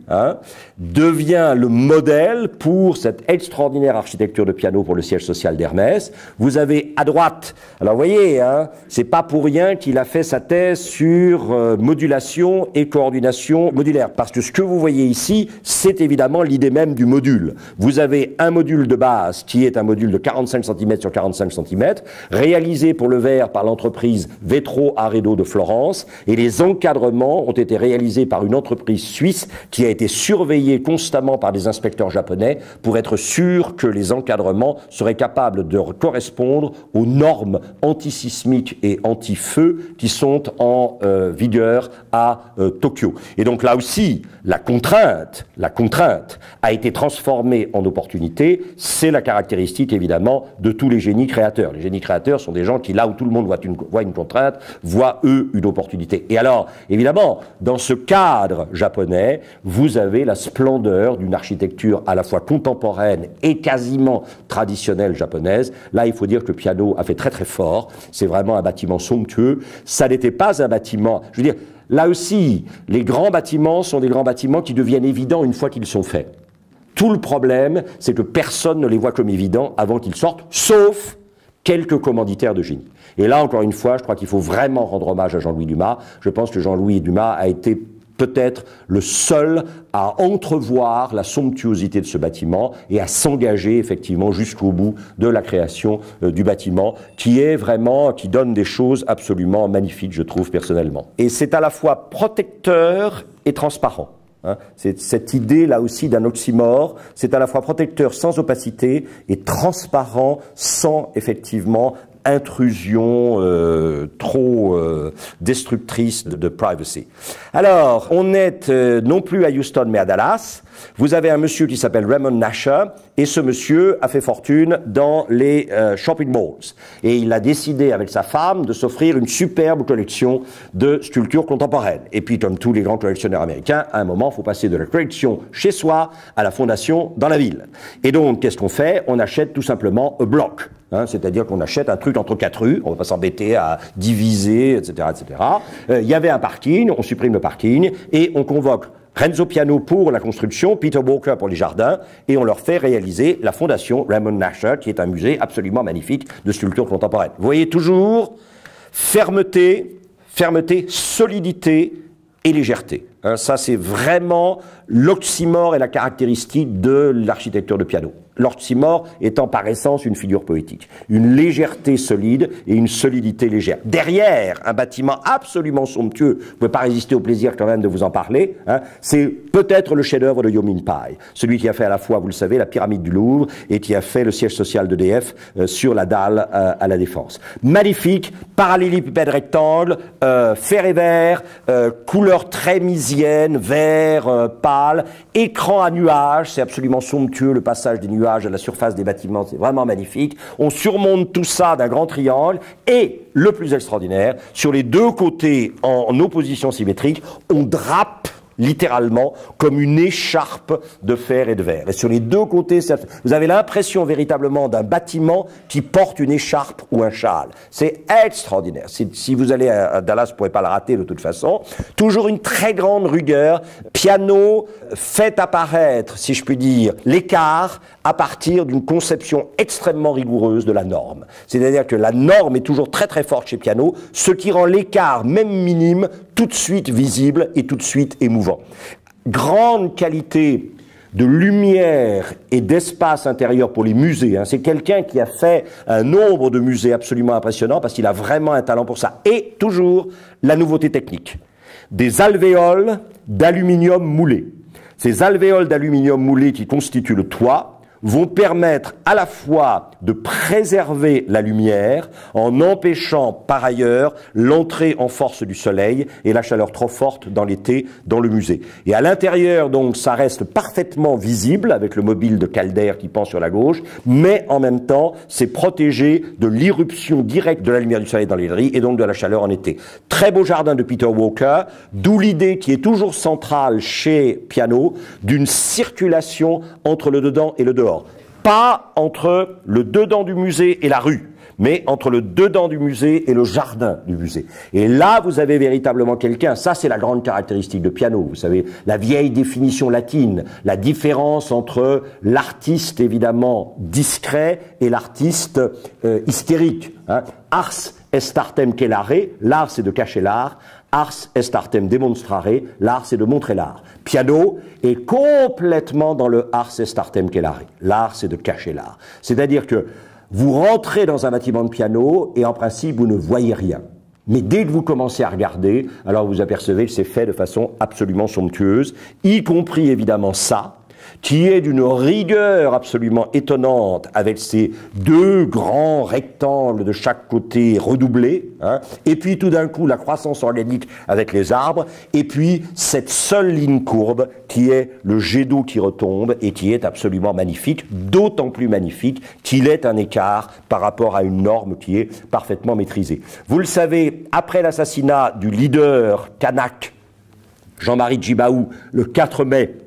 devient le modèle pour cette extraordinaire architecture de piano pour le siège social d'Hermès. Vous avez à droite, alors vous voyez, c'est pas pour rien qu'il a fait sa thèse sur modulation et coordination modulaire, parce que ce que vous voyez ici, c'est évidemment l'idée même du module. Vous avez un module de base qui est un module de 45 cm sur 45 cm, réalisé pour le verre par l'entreprise Vetro Arredo de Florence, et les encadrements ont été réalisés par une entreprise suisse qui a été surveillée constamment par des inspecteurs japonais pour être sûr que les encadrements seraient capables de correspondre aux normes antisismiques et anti-feu qui sont en vigueur à Tokyo. Et donc là aussi, la contrainte a été transformée en opportunité. C'est la caractéristique évidemment de tous les génies créateurs. Les génies créateurs sont des gens qui, là où tout le monde voit une contrainte, voient eux une opportunité. Et alors, évidemment, dans ce cadre japonais, vous avez la splendeur d'une architecture à la fois contemporaine et quasiment traditionnelle japonaise. Là, il faut dire que Piano a fait très très fort. C'est vraiment un bâtiment somptueux. Ça n'était pas un bâtiment, je veux dire, là aussi, les grands bâtiments sont des grands bâtiments qui deviennent évidents une fois qu'ils sont faits. Tout le problème, c'est que personne ne les voit comme évidents avant qu'ils sortent, sauf quelques commanditaires de génie. Et là, encore une fois, je crois qu'il faut vraiment rendre hommage à Jean-Louis Dumas. Je pense que Jean-Louis Dumas a été peut-être le seul à entrevoir la somptuosité de ce bâtiment et à s'engager effectivement jusqu'au bout de la création du bâtiment, qui est vraiment, qui donne des choses absolument magnifiques, je trouve personnellement. Et c'est à la fois protecteur et transparent. C'est cette idée là aussi d'un oxymore, c'est à la fois protecteur sans opacité et transparent sans effectivement intrusion trop destructrice de privacy. Alors, on est non plus à Houston mais à Dallas. Vous avez un monsieur qui s'appelle Raymond Nasher, et ce monsieur a fait fortune dans les shopping malls. Et il a décidé avec sa femme de s'offrir une superbe collection de sculptures contemporaines. Et puis, comme tous les grands collectionneurs américains, à un moment, il faut passer de la collection chez soi à la fondation dans la ville. Et donc, qu'est-ce qu'on fait? On achète tout simplement un bloc. C'est-à-dire qu'on achète un truc entre 4 rues, on ne va pas s'embêter à diviser, etc., etc. Il y avait un parking, on supprime le parking, et on convoque Renzo Piano pour la construction, Peter Walker pour les jardins, et on leur fait réaliser la fondation Raymond Nasher, qui est un musée absolument magnifique de sculpture contemporaine. Vous voyez toujours fermeté, solidité et légèreté. Ça, c'est vraiment l'oxymore et la caractéristique de l'architecture de Piano. L'oxymore étant par essence une figure poétique. Une légèreté solide et une solidité légère. Derrière, un bâtiment absolument somptueux, vous ne pouvez pas résister au plaisir quand même de vous en parler, c'est peut-être le chef-d'œuvre de Yeomin Pai, celui qui a fait à la fois, vous le savez, la pyramide du Louvre et qui a fait le siège social d'EDF sur la dalle à la Défense. Magnifique, parallélépipède rectangle, fer et verre, couleur très misienne, vert, pâle, écran à nuages, c'est absolument somptueux le passage des nuages à la surface des bâtiments, c'est vraiment magnifique. On surmonte tout ça d'un grand triangle et, le plus extraordinaire, sur les deux côtés en opposition symétrique, on drape littéralement comme une écharpe de fer et de verre. Et sur les deux côtés, vous avez l'impression véritablement d'un bâtiment qui porte une écharpe ou un châle. C'est extraordinaire. Si vous allez à Dallas, vous ne pourrez pas le rater de toute façon. Toujours une très grande rigueur. Piano fait apparaître, si je puis dire, l'écart à partir d'une conception extrêmement rigoureuse de la norme. C'est-à-dire que la norme est toujours très très forte chez Piano, ce qui rend l'écart, même minime, tout de suite visible et tout de suite émouvant. Grande qualité de lumière et d'espace intérieur pour les musées. C'est quelqu'un qui a fait un nombre de musées absolument impressionnants parce qu'il a vraiment un talent pour ça. Et toujours la nouveauté technique. Des alvéoles d'aluminium moulé. Ces alvéoles d'aluminium moulé qui constituent le toit vont permettre à la fois de préserver la lumière en empêchant par ailleurs l'entrée en force du soleil et la chaleur trop forte dans l'été dans le musée. Et à l'intérieur, donc, ça reste parfaitement visible avec le mobile de Calder qui pend sur la gauche, mais en même temps, c'est protégé de l'irruption directe de la lumière du soleil dans les grilles et donc de la chaleur en été. Très beau jardin de Peter Walker, d'où l'idée qui est toujours centrale chez Piano d'une circulation entre le dedans et le dehors. Pas entre le dedans du musée et la rue, mais entre le dedans du musée et le jardin du musée. Et là, vous avez véritablement quelqu'un, ça c'est la grande caractéristique de Piano, vous savez, la vieille définition latine, la différence entre l'artiste évidemment discret et l'artiste hystérique. Ars est artem celare, l'art c'est de cacher l'art, ars est artem demonstrare, l'art c'est de montrer l'art. Piano est complètement dans le ars est artem celare, l'art c'est de cacher l'art. C'est-à-dire que vous rentrez dans un bâtiment de Piano et en principe vous ne voyez rien. Mais dès que vous commencez à regarder, alors vous apercevez que c'est fait de façon absolument somptueuse, y compris évidemment ça, qui est d'une rigueur absolument étonnante, avec ces deux grands rectangles de chaque côté redoublés, et puis tout d'un coup la croissance organique avec les arbres, et puis cette seule ligne courbe qui est le jet d'eau qui retombe et qui est absolument magnifique, d'autant plus magnifique qu'il est un écart par rapport à une norme qui est parfaitement maîtrisée. Vous le savez, après l'assassinat du leader kanak Jean-Marie Djibaou le 4 mai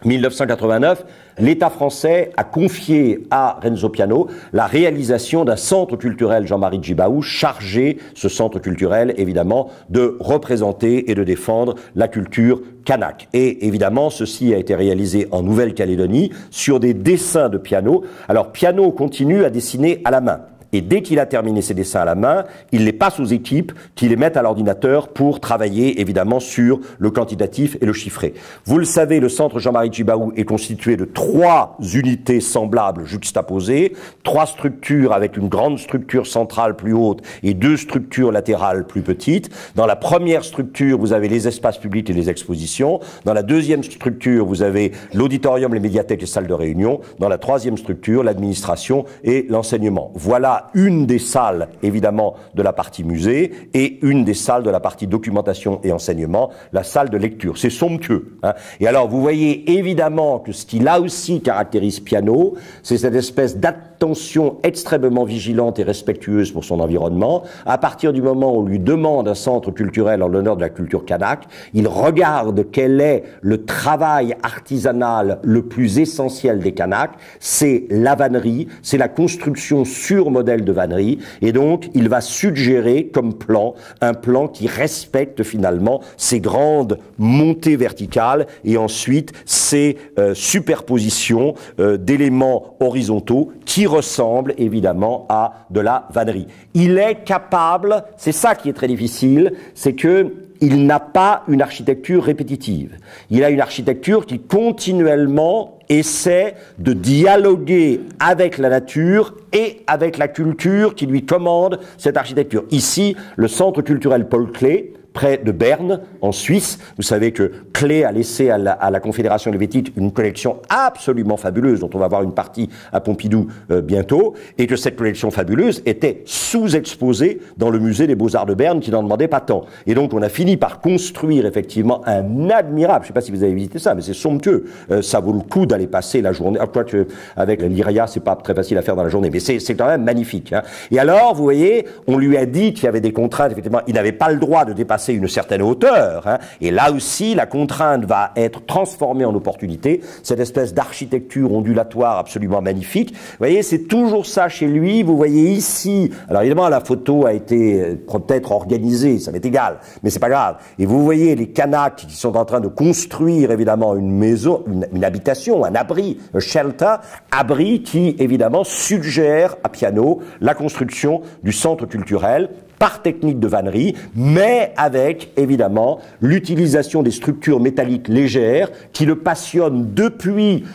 1989, l'État français a confié à Renzo Piano la réalisation d'un centre culturel Jean-Marie Djibaou, chargé, ce centre culturel, évidemment, de représenter et de défendre la culture kanak. Et évidemment, ceci a été réalisé en Nouvelle-Calédonie sur des dessins de Piano. Alors, Piano continue à dessiner à la main. Et dès qu'il a terminé ses dessins à la main, il les passe aux équipes qui les mettent à l'ordinateur pour travailler évidemment sur le quantitatif et le chiffré. Vous le savez, le centre Jean-Marie Djibaou est constitué de 3 unités semblables juxtaposées, 3 structures avec une grande structure centrale plus haute et 2 structures latérales plus petites. Dans la première structure, vous avez les espaces publics et les expositions. Dans la deuxième structure, vous avez l'auditorium, les médiathèques et salles de réunion. Dans la troisième structure, l'administration et l'enseignement. Voilà a une des salles, évidemment, de la partie musée et une des salles de la partie documentation et enseignement, la salle de lecture. C'est somptueux, hein. Et alors, vous voyez évidemment que ce qui, là aussi, caractérise Piano, c'est cette espèce d'attention extrêmement vigilante et respectueuse pour son environnement. À partir du moment où on lui demande un centre culturel en l'honneur de la culture kanak, il regarde quel est le travail artisanal le plus essentiel des Kanaks, c'est la vannerie, c'est la construction sur modèle de vannerie, et donc il va suggérer comme plan, un plan qui respecte finalement ces grandes montées verticales et ensuite ces superpositions d'éléments horizontaux qui ressemblent évidemment à de la vannerie. Il est capable, c'est ça qui est très difficile, c'est que il n'a pas une architecture répétitive. Il a une architecture qui continuellement essaie de dialoguer avec la nature et avec la culture qui lui commande cette architecture. Ici, le centre culturel Paul Klee, près de Berne, en Suisse. Vous savez que Klee a laissé à la Confédération helvétique une collection absolument fabuleuse, dont on va voir une partie à Pompidou bientôt, et que cette collection fabuleuse était sous-exposée dans le musée des Beaux-Arts de Berne, qui n'en demandait pas tant. Et donc on a fini par construire effectivement un admirable, je ne sais pas si vous avez visité ça, mais c'est somptueux, ça vaut le coup d'aller passer la journée, quoique avec l'Iria, c'est pas très facile à faire dans la journée, mais c'est quand même magnifique, hein. Et alors, vous voyez, on lui a dit qu'il y avait des contraintes, effectivement, il n'avait pas le droit de dépasser une certaine hauteur, hein, et là aussi la contrainte va être transformée en opportunité, cette espèce d'architecture ondulatoire absolument magnifique. Vous voyez, c'est toujours ça chez lui. Vous voyez ici, alors évidemment la photo a été peut-être organisée, ça m'est égal, mais c'est pas grave. Et vous voyez les Kanaks qui sont en train de construire évidemment une maison, une habitation, un abri, un shelter, abri qui évidemment suggère à Piano la construction du centre culturel par technique de vannerie, mais avec, évidemment, l'utilisation des structures métalliques légères qui le passionnent depuis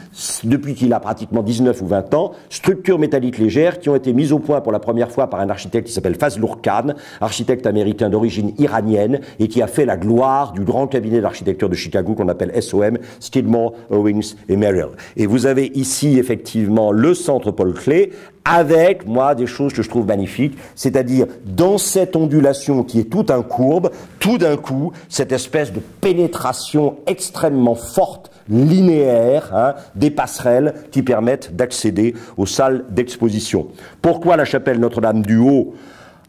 qu'il a pratiquement 19 ou 20 ans, structures métalliques légères qui ont été mises au point pour la première fois par un architecte qui s'appelle Fazlur Khan, architecte américain d'origine iranienne, et qui a fait la gloire du grand cabinet d'architecture de Chicago qu'on appelle SOM, Skidmore, Owings et Merrill. Et vous avez ici, effectivement, le centre Paul Klee, avec, moi, des choses que je trouve magnifiques, c'est-à-dire dans cette ondulation qui est tout un courbe, tout d'un coup, cette espèce de pénétration extrêmement forte, linéaire, hein, des passerelles qui permettent d'accéder aux salles d'exposition. Pourquoi la chapelle Notre-Dame-du-Haut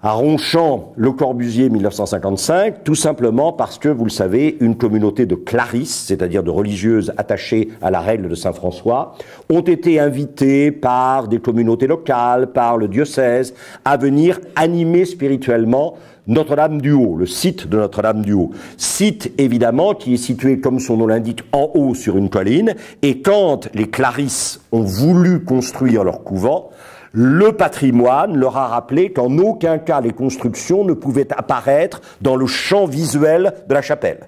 à Ronchamp, Le Corbusier, 1955, tout simplement parce que, vous le savez, une communauté de clarisses, c'est-à-dire de religieuses attachées à la règle de Saint-François, ont été invitées par des communautés locales, par le diocèse, à venir animer spirituellement Notre-Dame-du-Haut, le site de Notre-Dame-du-Haut. Site, évidemment, qui est situé, comme son nom l'indique, en haut sur une colline, et quand les clarisses ont voulu construire leur couvent, le patrimoine leur a rappelé qu'en aucun cas les constructions ne pouvaient apparaître dans le champ visuel de la chapelle.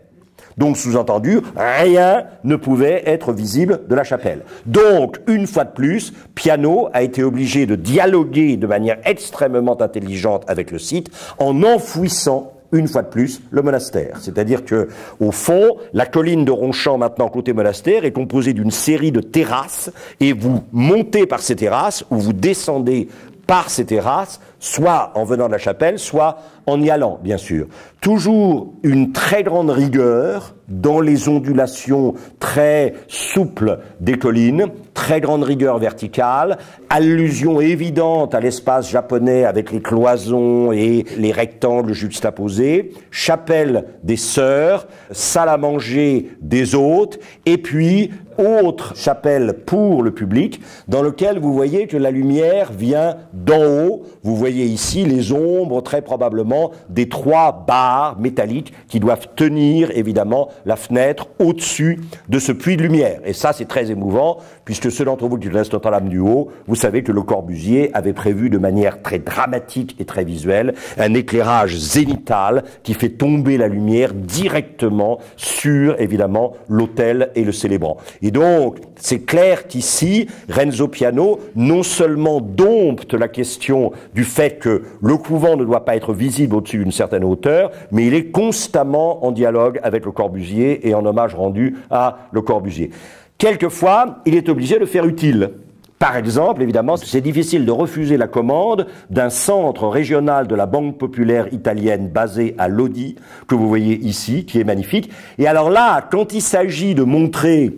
Donc, sous-entendu, rien ne pouvait être visible de la chapelle. Donc, une fois de plus, Piano a été obligé de dialoguer de manière extrêmement intelligente avec le site en enfouissant une fois de plus, le monastère. C'est-à-dire que, au fond, la colline de Ronchamp, maintenant côté monastère, est composée d'une série de terrasses, et vous montez par ces terrasses, ou vous descendez par ces terrasses, soit en venant de la chapelle, soit en y allant, bien sûr. Toujours une très grande rigueur dans les ondulations très souples des collines, très grande rigueur verticale, allusion évidente à l'espace japonais avec les cloisons et les rectangles juxtaposés, chapelle des sœurs, salle à manger des hôtes, et puis autre chapelle pour le public, dans lequel vous voyez que la lumière vient d'en haut. Vous voyez ici les ombres, très probablement, des 3 barres métalliques qui doivent tenir, évidemment, la fenêtre au-dessus de ce puits de lumière. Et ça, c'est très émouvant, puisque ceux d'entre vous qui connaissent Notre-Dame-du-Haut, vous savez que Le Corbusier avait prévu de manière très dramatique et très visuelle un éclairage zénithal qui fait tomber la lumière directement sur, évidemment, l'autel et le célébrant. Et donc, c'est clair qu'ici, Renzo Piano, non seulement dompte la question du fait que le couvent ne doit pas être visible au-dessus d'une certaine hauteur, mais il est constamment en dialogue avec Le Corbusier et en hommage rendu à Le Corbusier. Quelquefois, il est obligé de faire utile. Par exemple, évidemment, c'est difficile de refuser la commande d'un centre régional de la Banque populaire italienne basé à Lodi, que vous voyez ici, qui est magnifique. Et alors là, quand il s'agit de montrer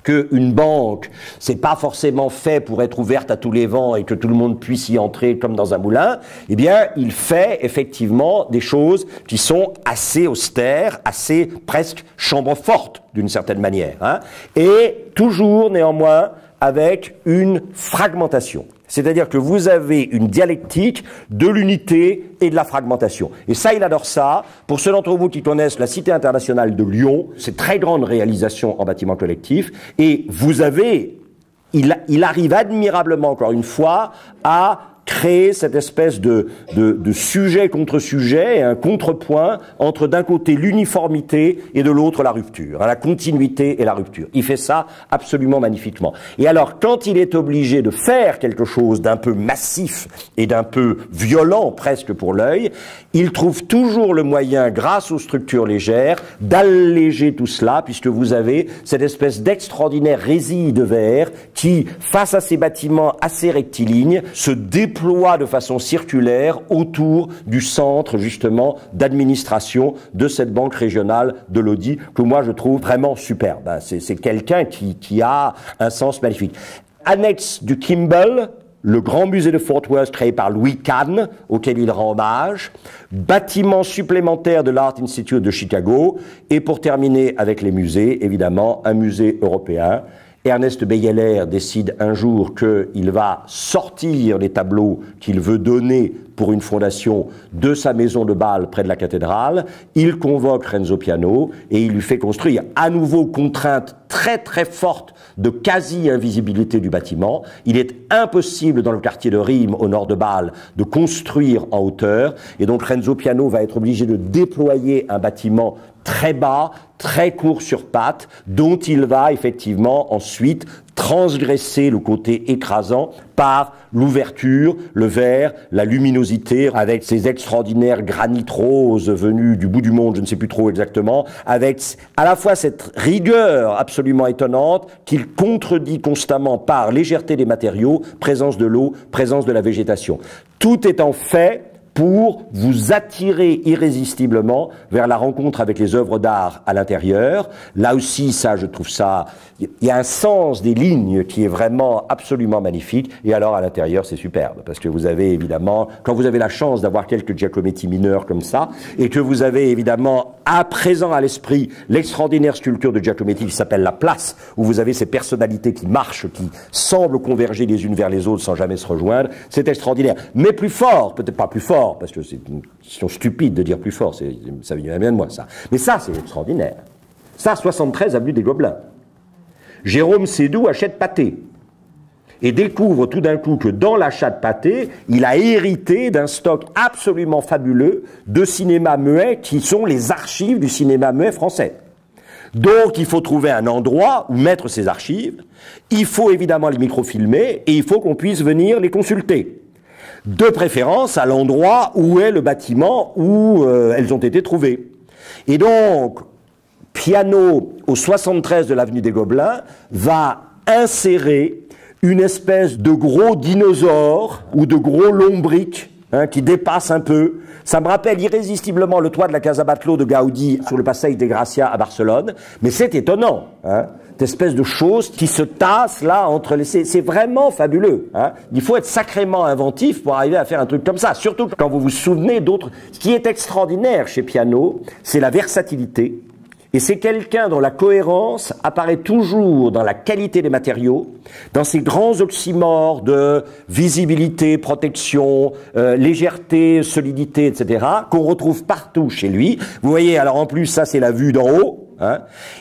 qu'une banque, c'est pas forcément fait pour être ouverte à tous les vents et que tout le monde puisse y entrer comme dans un moulin, eh bien, il fait effectivement des choses qui sont assez austères, assez presque chambre forte, d'une certaine manière, hein, et toujours, néanmoins, avec une fragmentation. C'est-à-dire que vous avez une dialectique de l'unité et de la fragmentation. Et ça, il adore ça. Pour ceux d'entre vous qui connaissent la Cité internationale de Lyon, c'est très grande réalisation en bâtiment collectif. Et vous avez, il arrive admirablement, encore une fois, à créer cette espèce de sujet contre sujet, un contrepoint entre d'un côté l'uniformité et de l'autre la rupture, la continuité et la rupture. Il fait ça absolument magnifiquement. Et alors, quand il est obligé de faire quelque chose d'un peu massif et d'un peu violent presque pour l'œil, il trouve toujours le moyen, grâce aux structures légères, d'alléger tout cela, puisque vous avez cette espèce d'extraordinaire résil de verre qui, face à ces bâtiments assez rectilignes, se déploie de façon circulaire autour du centre, justement, d'administration de cette banque régionale de Lodi, que moi je trouve vraiment superbe. C'est quelqu'un qui a un sens magnifique. Annexe du Kimball, le grand musée de Fort Worth créé par Louis Kahn, auquel il rend hommage, bâtiment supplémentaire de l'Art Institute de Chicago, et pour terminer avec les musées, évidemment, un musée européen. Ernest Beyeler décide un jour qu'il va sortir les tableaux qu'il veut donner pour une fondation de sa maison de Bâle près de la cathédrale. Il convoque Renzo Piano et il lui fait construire à nouveau, contrainte très très forte de quasi-invisibilité du bâtiment. Il est impossible dans le quartier de Rheims, au nord de Bâle, de construire en hauteur. Et donc Renzo Piano va être obligé de déployer un bâtiment très bas, très court sur pattes, dont il va effectivement ensuite transgresser le côté écrasant par l'ouverture, le verre, la luminosité, avec ces extraordinaires granit roses venus du bout du monde, je ne sais plus trop exactement, avec à la fois cette rigueur absolument étonnante qu'il contredit constamment par légèreté des matériaux, présence de l'eau, présence de la végétation. Tout étant fait pour vous attirer irrésistiblement vers la rencontre avec les œuvres d'art à l'intérieur. Là aussi, ça, je trouve ça, il y a un sens des lignes qui est vraiment absolument magnifique. Et alors, à l'intérieur, c'est superbe, parce que vous avez évidemment, quand vous avez la chance d'avoir quelques Giacometti mineurs comme ça, et que vous avez évidemment à présent à l'esprit l'extraordinaire sculpture de Giacometti qui s'appelle La Place, où vous avez ces personnalités qui marchent, qui semblent converger les unes vers les autres sans jamais se rejoindre, c'est extraordinaire. Mais plus fort, peut-être pas plus fort, parce que c'est une question stupide de dire plus fort, ça vient bien de moi, ça. Mais ça, c'est extraordinaire. Ça, 73 avenue des Gobelins. Jérôme Sédou achète Pathé et découvre tout d'un coup que dans l'achat de Pathé, il a hérité d'un stock absolument fabuleux de cinéma muet qui sont les archives du cinéma muet français. Donc, il faut trouver un endroit où mettre ces archives, il faut évidemment les microfilmer et il faut qu'on puisse venir les consulter. De préférence à l'endroit où est le bâtiment où elles ont été trouvées. Et donc, Piano, au 73 de l'avenue des Gobelins, va insérer une espèce de gros dinosaure ou de gros lombric qui dépasse un peu. Ça me rappelle irrésistiblement le toit de la Casa Batlló de Gaudi sur le Passeig de Gracia à Barcelone, mais c'est étonnant, cette espèce de chose qui se tasse là entre les... C'est vraiment fabuleux. Il faut être sacrément inventif pour arriver à faire un truc comme ça, surtout quand vous vous souvenez d'autres... Ce qui est extraordinaire chez Piano, c'est la versatilité. Et c'est quelqu'un dont la cohérence apparaît toujours dans la qualité des matériaux, dans ces grands oxymores de visibilité, protection, légèreté, solidité, etc., qu'on retrouve partout chez lui. Vous voyez, alors en plus, ça c'est la vue d'en haut.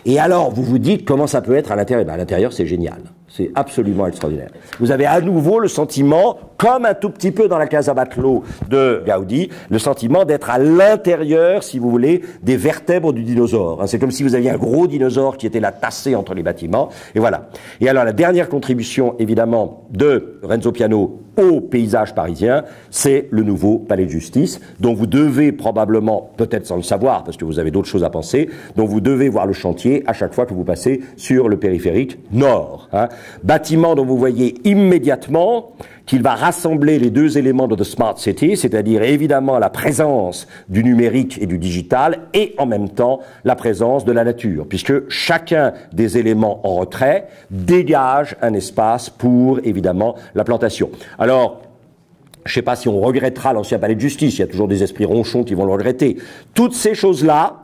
Et alors, vous vous dites comment ça peut être à l'intérieur. À l'intérieur, c'est génial. C'est absolument extraordinaire. Vous avez à nouveau le sentiment comme un tout petit peu dans la Casa Batlló de Gaudi, le sentiment d'être à l'intérieur, si vous voulez, des vertèbres du dinosaure. C'est comme si vous aviez un gros dinosaure qui était là tassé entre les bâtiments, et voilà. Et alors la dernière contribution, évidemment, de Renzo Piano au paysage parisien, c'est le nouveau palais de justice, dont vous devez probablement, peut-être sans le savoir, parce que vous avez d'autres choses à penser, dont vous devez voir le chantier à chaque fois que vous passez sur le périphérique nord. Bâtiment dont vous voyez immédiatement qu'il va rassembler les deux éléments de The Smart City, c'est-à-dire évidemment la présence du numérique et du digital, et en même temps la présence de la nature, puisque chacun des éléments en retrait dégage un espace pour, évidemment, la plantation. Alors, je ne sais pas si on regrettera l'ancien palais de justice, il y a toujours des esprits ronchons qui vont le regretter. Toutes ces choses-là,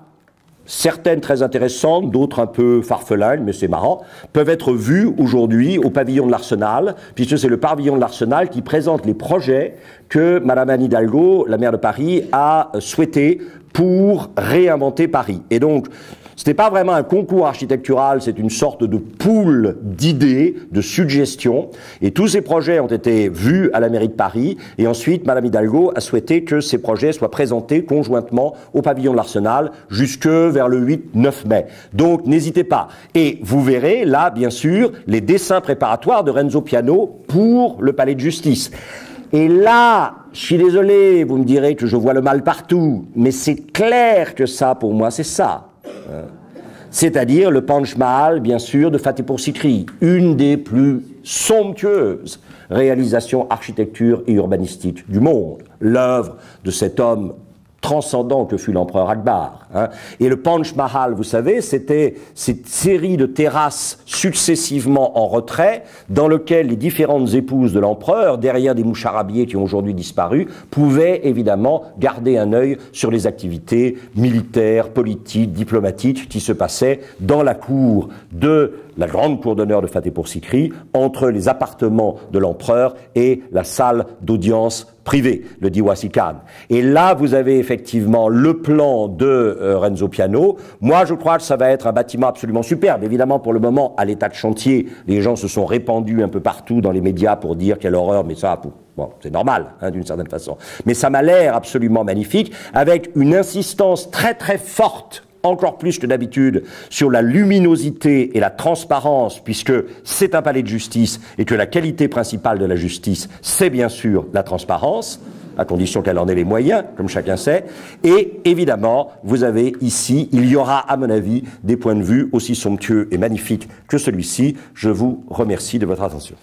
certaines très intéressantes, d'autres un peu farfelines, mais c'est marrant, peuvent être vues aujourd'hui au pavillon de l'Arsenal, puisque c'est le pavillon de l'Arsenal qui présente les projets que Madame Anne Hidalgo, la maire de Paris, a souhaité pour réinventer Paris. Et donc, ce n'est pas vraiment un concours architectural, c'est une sorte de pool d'idées, de suggestions. Et tous ces projets ont été vus à la mairie de Paris. Et ensuite, Madame Hidalgo a souhaité que ces projets soient présentés conjointement au pavillon de l'Arsenal jusque vers le 8-9 mai. Donc, n'hésitez pas. Et vous verrez là, bien sûr, les dessins préparatoires de Renzo Piano pour le palais de justice. Et là, je suis désolé, vous me direz que je vois le mal partout, mais c'est clair que ça, pour moi, c'est ça. C'est-à-dire le Panch Mahal, bien sûr, de Fatehpur Sikri, une des plus somptueuses réalisations architecture et urbanistiques du monde, l'œuvre de cet homme transcendant que fut l'empereur Akbar. Et le Panch Mahal, vous savez, c'était cette série de terrasses successivement en retrait, dans lequel les différentes épouses de l'empereur, derrière des moucharabiés qui ont aujourd'hui disparu, pouvaient évidemment garder un œil sur les activités militaires, politiques, diplomatiques qui se passaient dans la cour de la grande cour d'honneur de Fatehpur Sikri, entre les appartements de l'empereur et la salle d'audience privée, le Diwasi Khan. Et là, vous avez effectivement le plan de Renzo Piano. Moi, je crois que ça va être un bâtiment absolument superbe. Évidemment, pour le moment, à l'état de chantier, les gens se sont répandus un peu partout dans les médias pour dire quelle horreur, mais ça, bon, c'est normal, d'une certaine façon. Mais ça m'a l'air absolument magnifique, avec une insistance très très forte, encore plus que d'habitude, sur la luminosité et la transparence, puisque c'est un palais de justice et que la qualité principale de la justice, c'est bien sûr la transparence, à condition qu'elle en ait les moyens, comme chacun sait. Et évidemment, vous avez ici, il y aura, à mon avis, des points de vue aussi somptueux et magnifiques que celui-ci. Je vous remercie de votre attention.